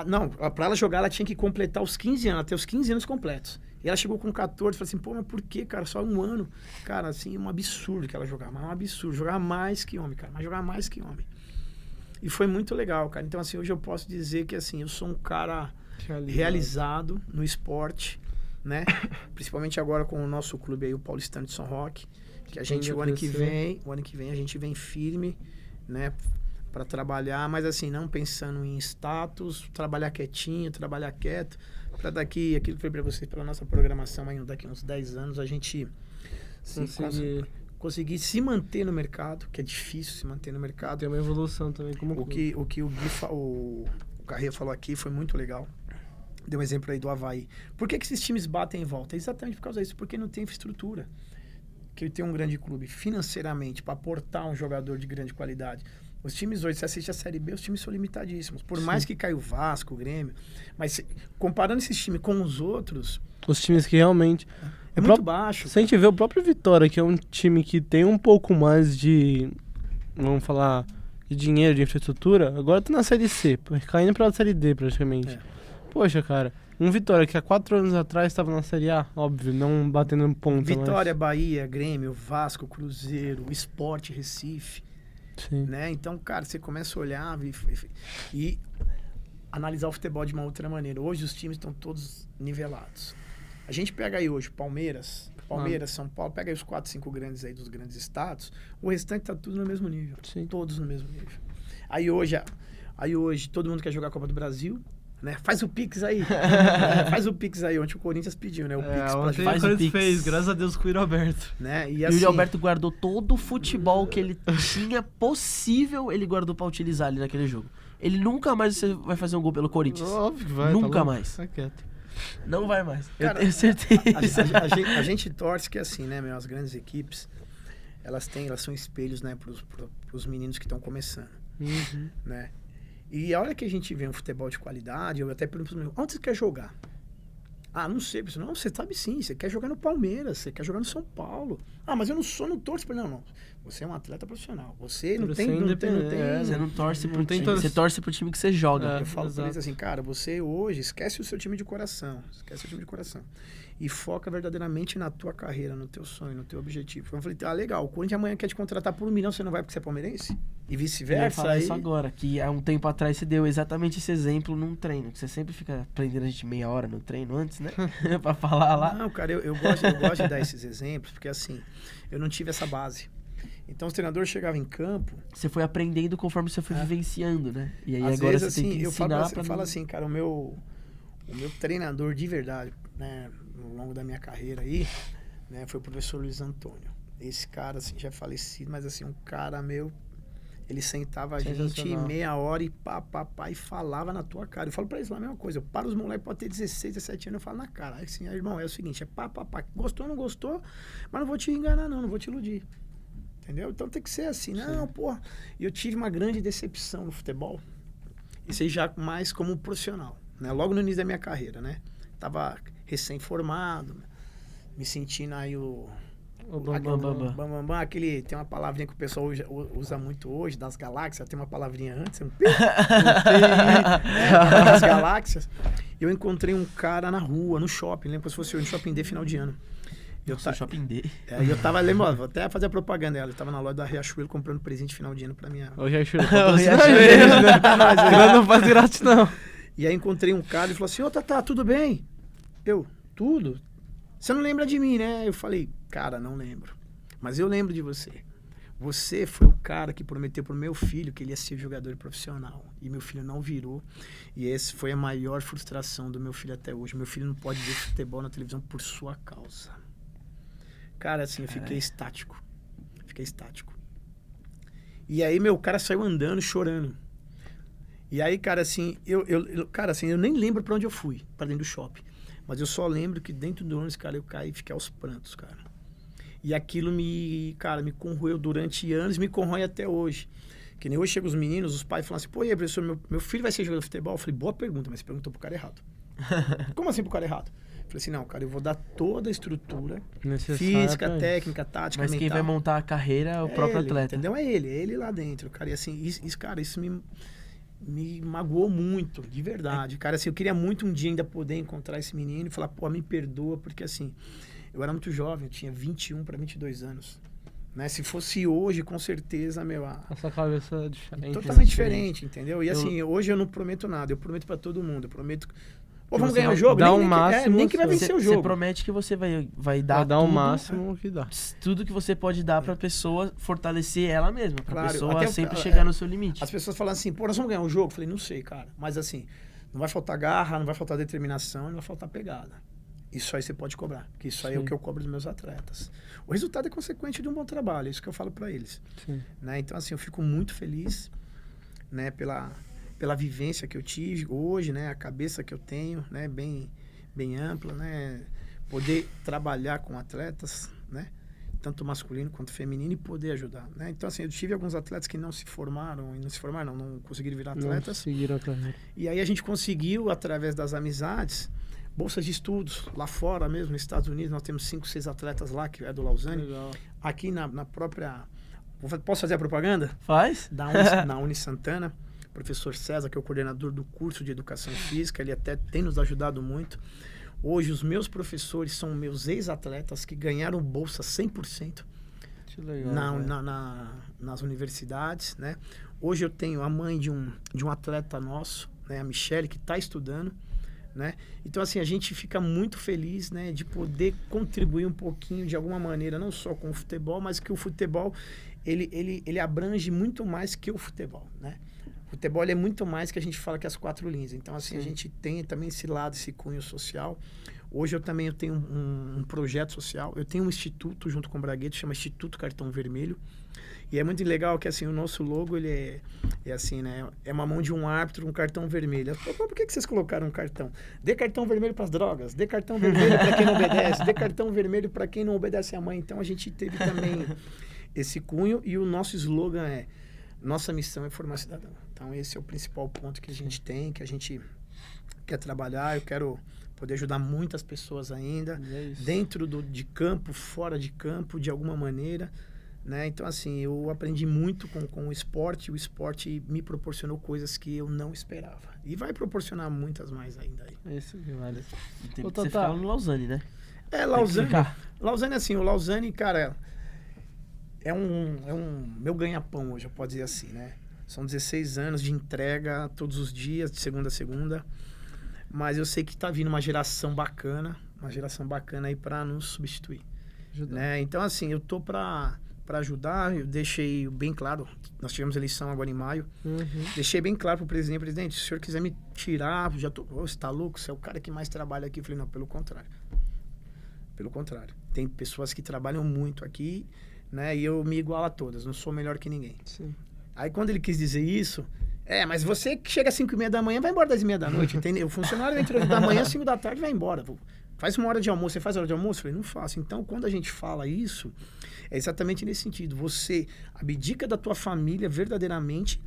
Não, pra ela jogar, ela tinha que completar os 15 anos, até os 15 anos completos. E ela chegou com 14, falou assim, pô, mas por que, cara? Só um ano. Cara, assim, um absurdo que ela jogava, mas um absurdo. Jogava mais que homem, cara, mas jogava mais que homem. E foi muito legal, cara. Então, assim, hoje eu posso dizer que, assim, eu sou um cara realizado no esporte, né? Principalmente agora com o nosso clube aí, o Paulistano de São Roque, que a gente, o ano que vem a gente vem firme, né? Para trabalhar, mas assim, não pensando em status, trabalhar quietinho, trabalhar quieto, para daqui, aquilo que foi para vocês, pela nossa programação, aí daqui uns 10 anos, a gente conseguir se manter no mercado, que é difícil se manter no mercado. Tem uma evolução também como o que o Carreira falou aqui foi muito legal. Deu um exemplo aí do Avaí. Por que esses times batem em volta? É exatamente por causa disso, porque não tem infraestrutura. Que tem um grande clube financeiramente para aportar um jogador de grande qualidade. Os times hoje, você assiste a Série B, os times são limitadíssimos. Por mais que caiu o Vasco, o Grêmio, mas comparando esses times com os outros... Os times que realmente... É muito baixo. Se a gente vê o próprio Vitória, que é um time que tem um pouco mais de... Vamos falar... De dinheiro, de infraestrutura, agora tá na Série C, caindo pra Série D praticamente. Poxa, cara... Um Vitória que há 4 anos atrás estava na Série A, óbvio, não batendo ponta. Vitória, Bahia, Grêmio, Vasco, Cruzeiro, Sport, Recife. Sim. Né? Então, cara, você começa a olhar e analisar o futebol de uma outra maneira. Hoje os times estão todos nivelados. A gente pega aí hoje Palmeiras, São Paulo, pega aí os 4, 5 grandes aí dos grandes estados, o restante tá tudo no mesmo nível. Sim. Todos no mesmo nível. Aí hoje todo mundo quer jogar a Copa do Brasil. Né? Faz o Pix aí. Faz o Pix aí. Ontem o Corinthians pediu, né? O Pix pra gente. Faz o Pix. Fez, graças a Deus, com o Yuri Alberto. Né? E assim, o Yuri Alberto guardou todo o futebol que ele tinha possível, ele guardou pra utilizar ali naquele jogo. Ele nunca mais vai fazer um gol pelo Corinthians. Óbvio que vai. Nunca tá mais. Tá quieto. Não vai mais. Cara, eu tenho certeza. A gente torce que assim, né, as grandes equipes, elas são espelhos, né, pros meninos que estão começando. Né? E a hora que a gente vê um futebol de qualidade, eu até pergunto, onde você quer jogar? Ah, não sei, professor. Não, você sabe sim, você quer jogar no Palmeiras, você quer jogar no São Paulo. Ah, mas eu não torço pra... Não. Você é um atleta profissional. Você não tem... Você não torce pro time, tem você torce pro time que você joga. Eu falo pra eles assim, cara, você hoje esquece o seu time de coração. Esquece o time de coração. E foca verdadeiramente na tua carreira, no teu sonho, no teu objetivo. Eu falei, legal, o Corinthians amanhã quer te contratar por 1 milhão, você não vai porque você é palmeirense? E Eu ia vice-versa. falar isso agora, que há um tempo atrás você deu exatamente esse exemplo num treino, que você sempre fica prendendo a gente meia hora no treino antes, né? Pra falar lá. Não, cara, eu gosto de dar esses exemplos, porque assim, eu não tive essa base. Então, os treinadores chegavam em campo... Você foi aprendendo conforme você foi vivenciando, né? E aí Às agora vezes, você tem assim, que ensinar eu falo assim, cara, o meu treinador de verdade, né, no longo da minha carreira aí, né, foi o professor Luiz Antônio. Esse cara, assim, já é falecido, mas assim, um cara ele sentava a gente meia hora e e falava na tua cara. Eu falo pra eles lá a mesma coisa. Eu paro os moleques, pode ter 16, 17 anos, eu falo na cara. Aí, assim, irmão, é o seguinte, é gostou, não gostou, mas não vou te enganar não vou te iludir. Entendeu? Então tem que ser assim. Não, porra. E eu tive uma grande decepção no futebol. Isso aí já mais como profissional, né? Logo no início da minha carreira, né? Tava recém-formado, me sentindo aí o bam, aquele, tem uma palavrinha que o pessoal usa muito hoje, das galáxias, tem uma palavrinha antes, das galáxias. Eu encontrei um cara na rua, no shopping, lembra como se fosse no shopping D final de ano. Shopping D. Eu tava, lembra, vou até fazer a propaganda dela. Eu tava na loja da Riachuelo comprando presente de final de ano pra minha... Ô, Riachuelo, não faz grátis, não. E aí encontrei um cara e falou assim, Tatá, tudo bem? Eu, tudo? Você não lembra de mim, né? Eu falei, cara, não lembro. Mas eu lembro de você. Você foi o cara que prometeu pro meu filho que ele ia ser jogador profissional. E meu filho não virou. E essa foi a maior frustração do meu filho até hoje. Meu filho não pode ver futebol na televisão por sua causa. Cara, assim, eu fiquei estático. E aí, meu cara saiu andando, chorando. E aí, cara, assim, eu nem lembro pra onde eu fui, pra dentro do shopping. Mas eu só lembro que dentro do ônibus, cara, eu caí e fiquei aos prantos, cara. E aquilo me corroeu durante anos, me corrói até hoje. Que nem hoje chegam os meninos, os pais falam assim, pô, e aí, professor, meu filho vai ser jogador de futebol? Eu falei, boa pergunta, mas você perguntou pro cara errado. Como assim pro cara errado? Falei assim, não, cara, eu vou dar toda a estrutura física, técnica, tática, mas mental. quem vai montar a carreira é o próprio atleta. Entendeu? É ele lá dentro, cara. E assim, isso me magoou muito, de verdade. Cara, assim, eu queria muito um dia ainda poder encontrar esse menino e falar, pô, me perdoa, porque assim, eu era muito jovem, eu tinha 21 para 22 anos. Né? Se fosse hoje, com certeza, essa cabeça é diferente. Totalmente diferente, entendeu? E assim, hoje eu não prometo nada, eu prometo para todo mundo, eu prometo... Pô, vamos ganhar o jogo? Nem que vai vencer o jogo. Você promete que você vai dar o máximo que dá. Tudo que você pode dar pra pessoa fortalecer ela mesma. Pra pessoa sempre chegar chegar no seu limite. As pessoas falam assim, pô, nós vamos ganhar o jogo? Eu falei, não sei, cara. Mas assim, não vai faltar garra, não vai faltar determinação, não vai faltar pegada. Isso aí você pode cobrar. Que isso aí é o que eu cobro dos meus atletas. O resultado é consequente de um bom trabalho. É isso que eu falo pra eles. Né? Então, assim, eu fico muito feliz, né, pela vivência que eu tive hoje, né, a cabeça que eu tenho, né, bem ampla, né, poder trabalhar com atletas, né, tanto masculino quanto feminino e poder ajudar, né. Então, assim, eu tive alguns atletas que não conseguiram virar atletas. Não seguiram a carreira. E aí a gente conseguiu, através das amizades, bolsas de estudos lá fora mesmo, nos Estados Unidos, nós temos 5, 6 atletas lá, que é do Lausanne. Legal. Aqui na própria... Posso fazer a propaganda? Faz. Na Uni Santana. Professor César, que é o coordenador do curso de Educação Física, ele até tem nos ajudado muito. Hoje, os meus professores são meus ex-atletas que ganharam bolsa 100% que legal, nas universidades, né? Hoje eu tenho a mãe de um atleta nosso, né? A Michele, que está estudando, né? Então, assim, a gente fica muito feliz, né? De poder contribuir um pouquinho, de alguma maneira, não só com o futebol, mas que o futebol, ele abrange muito mais que o futebol, né? O futebol é muito mais que a gente fala que as 4 linhas. Então, assim, a gente tem também esse lado, esse cunho social. Hoje eu tenho um projeto social. Eu tenho um instituto junto com o Bragueto, chama Instituto Cartão Vermelho. E é muito legal que, assim, o nosso logo, ele é assim, né? É uma mão de um árbitro, um cartão vermelho. Por que vocês colocaram um cartão? Dê cartão vermelho para as drogas, dê cartão vermelho para quem não obedece, dê cartão vermelho para quem não obedece à mãe. Então, a gente teve também esse cunho. E o nosso slogan é: nossa missão é formar cidadão. Então, esse é o principal ponto que a gente tem, que a gente quer trabalhar, eu quero poder ajudar muitas pessoas ainda, dentro de campo, fora de campo, de alguma maneira, né? Então, assim, eu aprendi muito com o esporte me proporcionou coisas que eu não esperava. E vai proporcionar muitas mais ainda aí. Isso que vale. Tem que você ficar no Lausanne, né? Lausanne, assim, o Lausanne, cara, é um meu ganha-pão hoje, eu posso dizer assim, né? São 16 anos de entrega todos os dias, de segunda a segunda. Mas eu sei que tá vindo uma geração bacana aí para nos substituir. Né? Então, assim, eu tô para ajudar, eu deixei bem claro, nós tivemos eleição agora em maio, deixei bem claro pro presidente, se o senhor quiser me tirar, você tá louco, você é o cara que mais trabalha aqui. Eu falei, não, pelo contrário. Tem pessoas que trabalham muito aqui, né, e eu me igualo a todas, não sou melhor que ninguém. Sim. Aí quando ele quis dizer isso, mas você que chega às 5h30 da manhã, vai embora das 10h30 da noite, entendeu? O funcionário entra 8 da manhã, às 5 da tarde, vai embora. Faz uma hora de almoço, você faz hora de almoço? Eu falei, não faço. Então, quando a gente fala isso, é exatamente nesse sentido. Você abdica da tua família verdadeiramente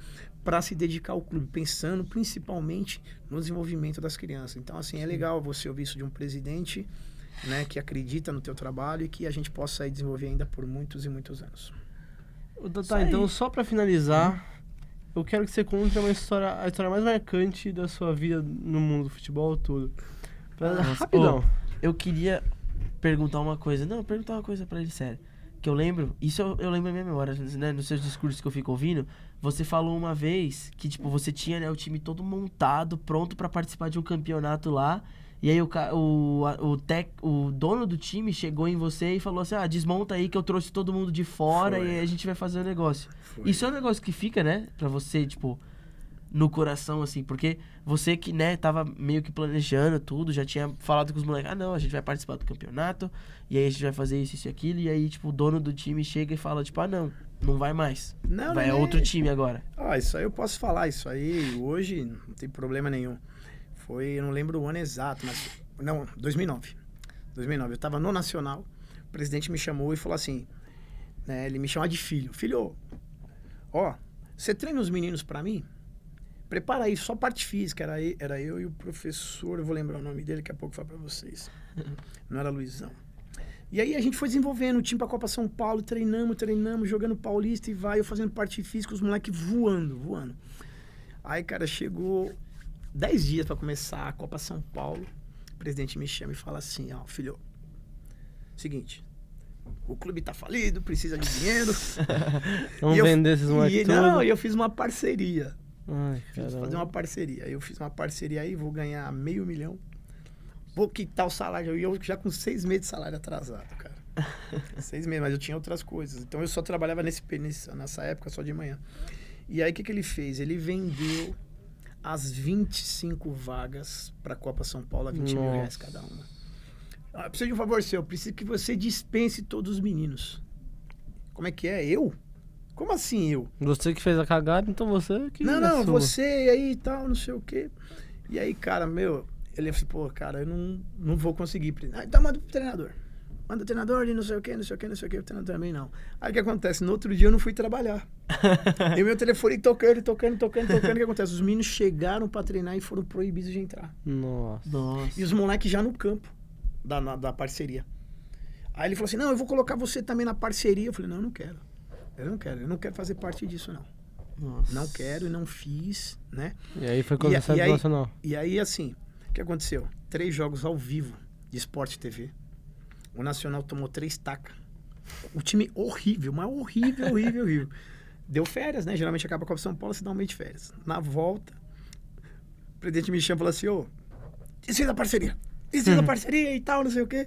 para se dedicar ao clube, pensando principalmente no desenvolvimento das crianças. Então, assim, é legal você ouvir isso de um presidente, né, que acredita no teu trabalho e que a gente possa aí desenvolver ainda por muitos e muitos anos. Tá, então, só para finalizar, eu quero que você conte a história mais marcante da sua vida no mundo do futebol, tudo. Rapidão. Eu queria perguntar uma coisa pra ele, sério. Que eu lembro, eu lembro na minha memória, né? Nos seus discursos que eu fico ouvindo, você falou uma vez que, tipo, você tinha, né, o time todo montado, pronto pra participar de um campeonato lá. E aí o dono do time chegou em você e falou assim, desmonta aí que eu trouxe todo mundo de fora e a gente vai fazer o negócio. Isso é um negócio que fica, né, pra você, tipo, no coração, assim, porque você que, né, tava meio que planejando tudo, já tinha falado com os moleques, não, a gente vai participar do campeonato, e aí a gente vai fazer isso e aquilo, e aí, tipo, o dono do time chega e fala, tipo, não vai mais. Vai outro time agora. Isso aí eu posso falar, isso aí hoje não tem problema nenhum. Eu não lembro o ano exato, mas... Não, 2009. Eu tava no Nacional, o presidente me chamou e falou assim, né, ele me chama de filho. Filho, você treina os meninos pra mim? Prepara aí, só parte física. Era eu e o professor, eu vou lembrar o nome dele, daqui a pouco eu falo pra vocês. Não era Luizão. E aí a gente foi desenvolvendo o time pra Copa São Paulo, treinamos, jogando Paulista e eu fazendo parte física, os moleques voando. Aí, cara, chegou 10 dias pra começar a Copa São Paulo, o presidente me chama e fala assim, filho, seguinte, o clube tá falido, precisa de dinheiro. Vamos vender esses moleques tudo. Não, e eu fiz uma parceria. Fazer uma parceria. Eu fiz uma parceria aí, vou ganhar $500 mil. Vou quitar o salário. Eu já com 6 meses de salário atrasado, cara. 6 meses, mas eu tinha outras coisas. Então eu só trabalhava nessa época, só de manhã. E aí o que ele fez? Ele vendeu as 25 vagas para a Copa São Paulo a R$20 mil cada uma. Preciso de um favor seu, preciso que você dispense todos os meninos. Como é que é? Eu? Como assim eu? Você que fez a cagada, então você que... Não, você aí e tal, não sei o quê. E aí, cara, ele falou, cara, eu não vou conseguir. Então manda pro treinador. Manda o treinador e não sei o quê, o treinador também não. Aí o que acontece? No outro dia eu não fui trabalhar. E meu telefone tocando. O que acontece? Os meninos chegaram pra treinar e foram proibidos de entrar. Nossa. E os moleques já no campo da parceria. Aí ele falou assim, não, eu vou colocar você também na parceria. Eu falei, não, eu não quero. Eu não quero fazer parte disso, não. Nossa. Não quero e não fiz, né? E aí foi quando você saiu do Nacional. E aí, assim, o que aconteceu? 3 jogos ao vivo de Sport TV. O Nacional tomou 3 tacas. O time horrível, mas horrível. Deu férias, né? Geralmente acaba a Copa São Paulo, você dá um mês de férias. Na volta, o presidente me chama e fala assim, desfez a parceria e tal, não sei o quê.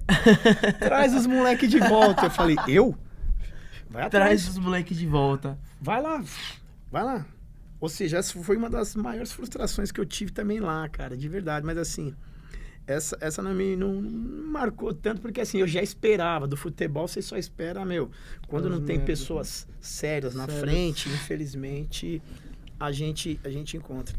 Traz os moleques de volta. Eu falei, eu? Vai atrás. Traz os moleques de volta. Vai lá. Ou seja, essa foi uma das maiores frustrações que eu tive também lá, cara, de verdade. Mas assim, essa não marcou tanto, porque assim, eu já esperava. Do futebol, você só espera, quando não tem pessoas sérias na frente, infelizmente, a gente encontra.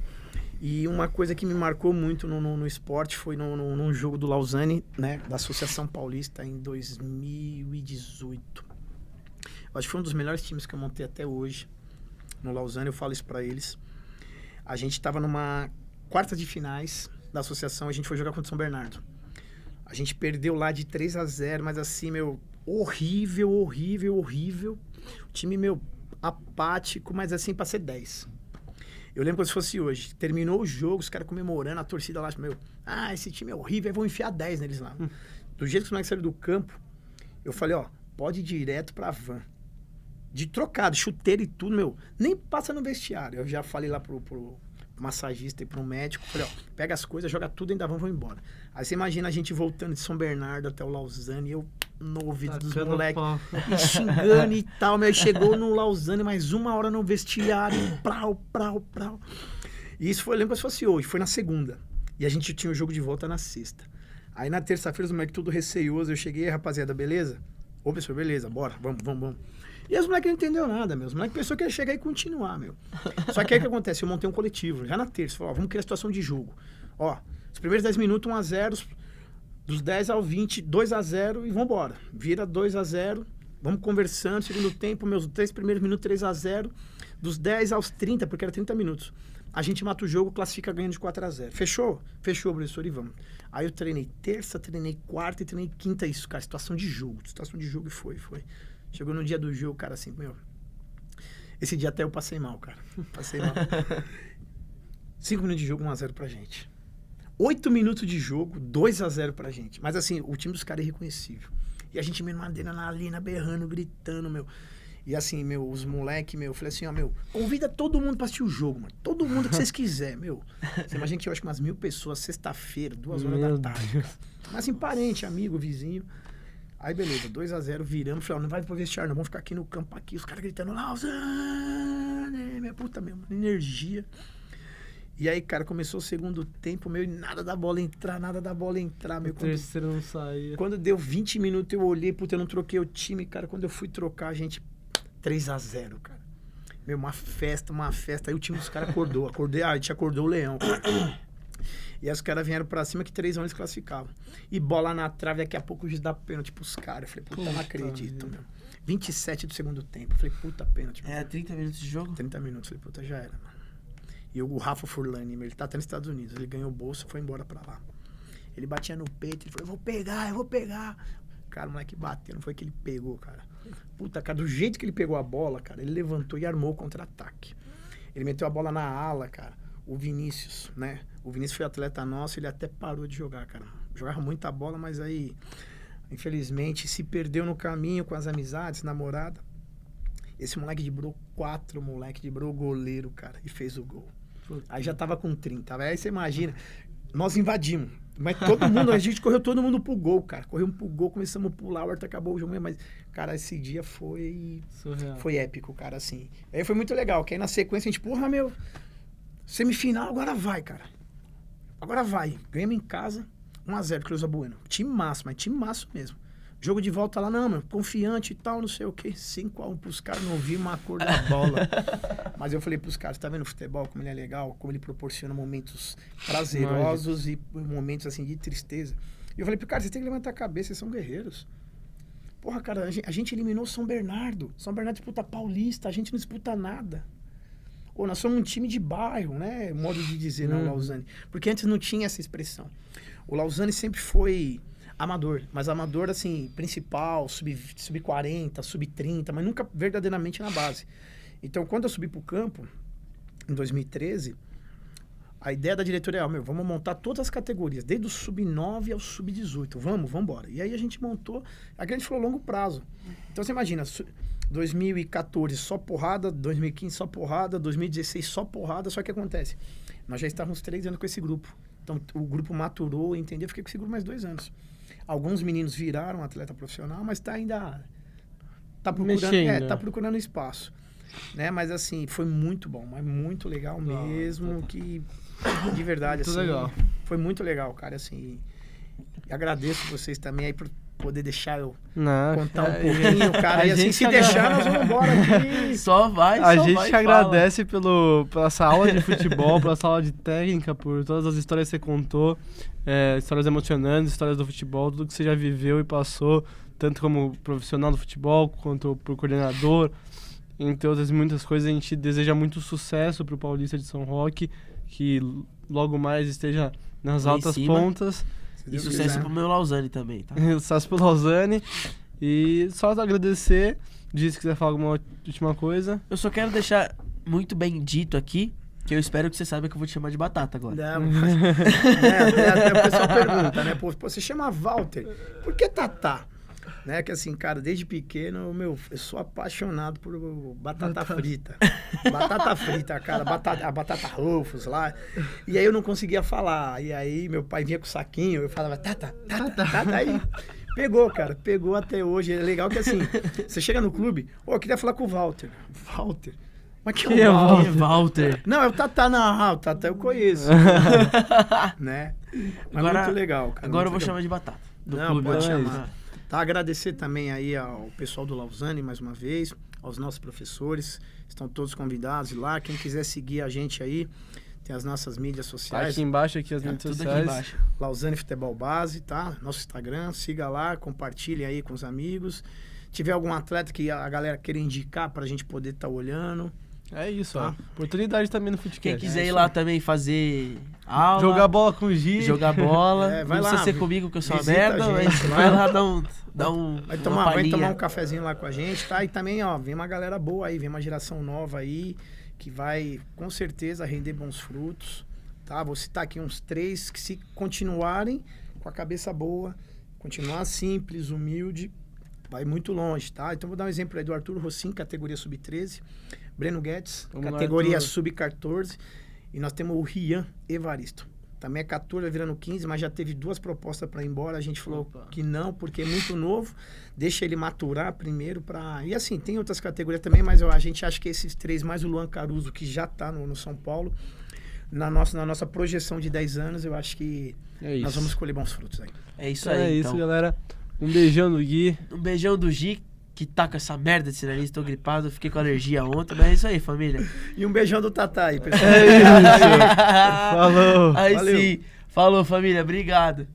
E uma coisa que me marcou muito no esporte foi num jogo do Lausanne, né, da Associação Paulista, em 2018. Acho que foi um dos melhores times que eu montei até hoje. No Lausanne, eu falo isso pra eles. A gente tava quarta de finais da associação, a gente foi jogar contra o São Bernardo. A gente perdeu lá de 3-0, mas assim, meu, horrível. O time, meu, apático, mas assim, pra ser 10. Eu lembro como se fosse hoje. Terminou o jogo, os caras comemorando, a torcida lá, meu, esse time é horrível, aí vão enfiar 10 neles lá. Do jeito que os moleques saíram do campo, eu falei, ó, pode ir direto pra van. De trocado, chuteiro e tudo, meu, nem passa no vestiário. Eu já falei lá pro massagista e pro médico, falei, ó, pega as coisas, joga tudo e ainda vão embora. Aí você imagina a gente voltando de São Bernardo até o Lausanne, e eu no ouvido dos moleques, me xingando e tal, meu, aí chegou no Lausanne, mais 1 hora no vestiário, prau. E isso foi, eu lembro como se fosse hoje, foi na segunda. E a gente tinha o jogo de volta na sexta. Aí na terça-feira, os moleques tudo receioso, eu cheguei, rapaziada, beleza? Ô, professor, beleza, bora, vamos. E os moleques não entenderam nada, meu. Os moleques pensaram que ia chegar e continuar, meu. Só que aí o que acontece? Eu montei um coletivo, já na terça. Falei, ó, vamos criar situação de jogo. Ó, os primeiros 10 minutos, 1-0. Dos 10 ao 20, 2-0 e vambora. Vira 2-0. Vamos conversando. Segundo tempo, meus 3 primeiros minutos, 3-0. Dos 10 aos 30, porque era 30 minutos. A gente mata o jogo, classifica ganhando de 4-0. Fechou? Fechou, professor, e vamos. Aí eu treinei terça, treinei quarta e treinei quinta. Isso, cara, situação de jogo. Situação de jogo e foi. Chegou no dia do jogo, cara, assim, meu... Esse dia até eu passei mal, cara. Passei mal. 5 minutos de jogo, 1-0 pra gente. 8 minutos de jogo, 2-0 pra gente. Mas, assim, o time dos caras é irreconhecível. E a gente meio madeira na linha, berrando, gritando, meu. E, assim, meu, os moleques, meu, eu falei assim, ó, meu, convida todo mundo pra assistir o jogo, mano. Todo mundo que vocês quiserem, meu. Você imagina que eu acho que umas 1.000 pessoas, sexta-feira, 2 horas da tarde, cara. Mas, assim, parente, amigo, vizinho... Aí, beleza, 2-0, viramos, falei, ó, não vai pro vestiário, não, vamos ficar aqui no campo, aqui, os caras gritando, Lausanne, minha puta mesmo, energia. E aí, cara, começou o segundo tempo, meu, e nada da bola entrar, meu. O terceiro não saía. Quando deu 20 minutos, eu olhei, puta, eu não troquei o time, cara, quando eu fui trocar, a gente, 3-0, cara. Meu, uma festa, aí o time dos caras acordou, a gente acordou o leão, cara. E aí os caras vieram pra cima que 3 eles classificavam. E bola na trave, daqui a pouco o juiz dá pênalti pros caras. Eu falei, puta, não acredito, meu. 27 do segundo tempo. Eu falei, puta, pênalti. É, 30 minutos de jogo? 30 minutos. Eu falei, puta, já era, mano. E o Rafa Furlani, ele tá até nos Estados Unidos. Ele ganhou bolsa, foi embora pra lá. Ele batia no peito, ele falou, eu vou pegar. Cara, o moleque bateu, não foi que ele pegou, cara. Puta, cara, do jeito que ele pegou a bola, cara, ele levantou e armou o contra-ataque. Ele meteu a bola na ala, cara. O Vinícius, né? O Vinícius foi atleta nosso, ele até parou de jogar, cara. Jogava muita bola, mas aí, infelizmente, se perdeu no caminho com as amizades, namorada. Esse moleque driblou 4, moleque driblou o goleiro, cara, e fez o gol. Aí já tava com 30, aí você imagina, nós invadimos. Mas todo mundo, a gente correu todo mundo pro gol, cara. Corremos pro gol, começamos a pular, o Arthur acabou o jogo, mas, cara, esse dia foi épico, cara, assim. Aí foi muito legal, que aí na sequência a gente, porra, meu, semifinal, agora vai, cara. Agora vai. Ganhamos em casa, 1-0, Cruz Bueno. Time massa, mas time massa mesmo. Jogo de volta lá, não, mano, confiante e tal, não sei o quê. 5-1 pros caras, não vi uma cor da bola. Mas eu falei pros caras, tá vendo o futebol, como ele é legal, como ele proporciona momentos prazerosos e momentos, assim, de tristeza. E eu falei pro cara, vocês têm que levantar a cabeça, vocês são guerreiros. Porra, cara, a gente eliminou São Bernardo. São Bernardo disputa Paulista, a gente não disputa nada. Ou nós somos um time de bairro, né? Modo de dizer, não, Lausanne. Porque antes não tinha essa expressão. O Lausanne sempre foi amador, mas amador, assim, principal, sub-40, sub-30, mas nunca verdadeiramente na base. Então, quando eu subi pro campo, em 2013, a ideia da diretoria é, vamos montar todas as categorias, desde o sub-9 ao sub-18, vamos embora. E aí a gente montou, a gente falou longo prazo. Então, você imagina, 2014 só porrada, 2015 só porrada, 2016 só porrada, só que acontece, nós já estávamos 3 anos com esse grupo. Então, o grupo maturou, entendeu? Eu fiquei com esse grupo mais 2 anos. Alguns meninos viraram atleta profissional, mas tá procurando, tá procurando espaço, né? Mas assim, foi muito bom, mas muito legal mesmo, que de verdade muito assim, legal. Foi muito legal, cara, assim. E agradeço vocês também aí por poder deixar eu contar um pouquinho, cara. E assim, se deixar, nós vamos embora aqui. A gente agradece pela essa aula de futebol, pela essa aula de técnica, por todas as histórias que você contou, histórias emocionantes, histórias do futebol, tudo que você já viveu e passou, tanto como profissional do futebol, quanto por coordenador. entre outras muitas coisas. A gente deseja muito sucesso pro Paulista de São Roque, que logo mais esteja nas Lá em altas cima. pontas. E sucesso pro meu Lausanne também, tá? Sucesso pro Lausanne. E só agradecer. Diz que quiser falar alguma última coisa. Eu só quero deixar muito bem dito aqui, que eu espero que você saiba que eu vou te chamar de Batata agora. Não, mas, até o pessoal pergunta, né? Pô, você chama Walter, por que Tatá? Né? Que assim, cara, desde pequeno, eu sou apaixonado por batata frita. Batata frita, cara, a batata Ruffles lá. E aí eu não conseguia falar. E aí meu pai vinha com o saquinho, eu falava, Tata. Aí pegou, cara, pegou até hoje. É legal que assim, você chega no clube, eu queria falar com o Walter. Walter? Mas que é o Walter? Walter? Não, é o Tatá, não. O Tatá eu conheço. Né? Mas Agora, muito legal, cara. Agora eu vou muito legal. chamar de Batata. Do Não, clube. pode né? chamar. Tá, agradecer também aí ao pessoal do Lausanne, mais uma vez, aos nossos professores, estão todos convidados lá. Quem quiser seguir a gente aí, tem as nossas mídias sociais. Aqui embaixo, aqui as Tá mídias tudo sociais. aqui embaixo. Lausanne Futebol Base, tá? Nosso Instagram, siga lá, compartilhe aí com os amigos. Tiver algum atleta que a galera queira indicar pra gente poder estar olhando. É isso, Tá. ó. Oportunidade também no Footcast. Quem quiser ir lá também fazer aula, Jogar bola com o Gi. jogar bola, É, vai não lá, precisa ser comigo que eu sou uma visita merda, a mas gente lá. vai lá dar Vai uma tomar palhinha. um cafezinho lá com a gente, tá? E também, ó, vem uma galera boa aí, vem uma geração nova aí, que vai, com certeza, render bons frutos, tá? Vou citar aqui uns 3 que se continuarem com a cabeça boa, continuar simples, humilde, vai muito longe, tá? Então, vou dar um exemplo aí do Arthur Rossim, categoria sub-13, Breno Guedes, Vamos lá, categoria Arthur. sub-14, e nós temos o Rian Evaristo. Também é 14, vai virando 15, mas já teve 2 propostas para ir embora. A gente falou Opa. que não, porque é muito novo. Deixa ele maturar primeiro para... E assim, tem outras categorias também, mas a gente acha que esses 3, mais o Luan Caruso, que já está no São Paulo, na nossa projeção de 10 anos, eu acho que É isso. nós vamos colher bons frutos aí. É isso Então aí, é então. isso, galera. Um beijão do Gui. Um beijão do Gi, que tá com essa merda de nariz, tô gripado, fiquei com alergia ontem, mas é isso aí, família. E um beijão do Tatá aí, pessoal. É isso. Falou. Aí Valeu. sim. Falou, família. Obrigado.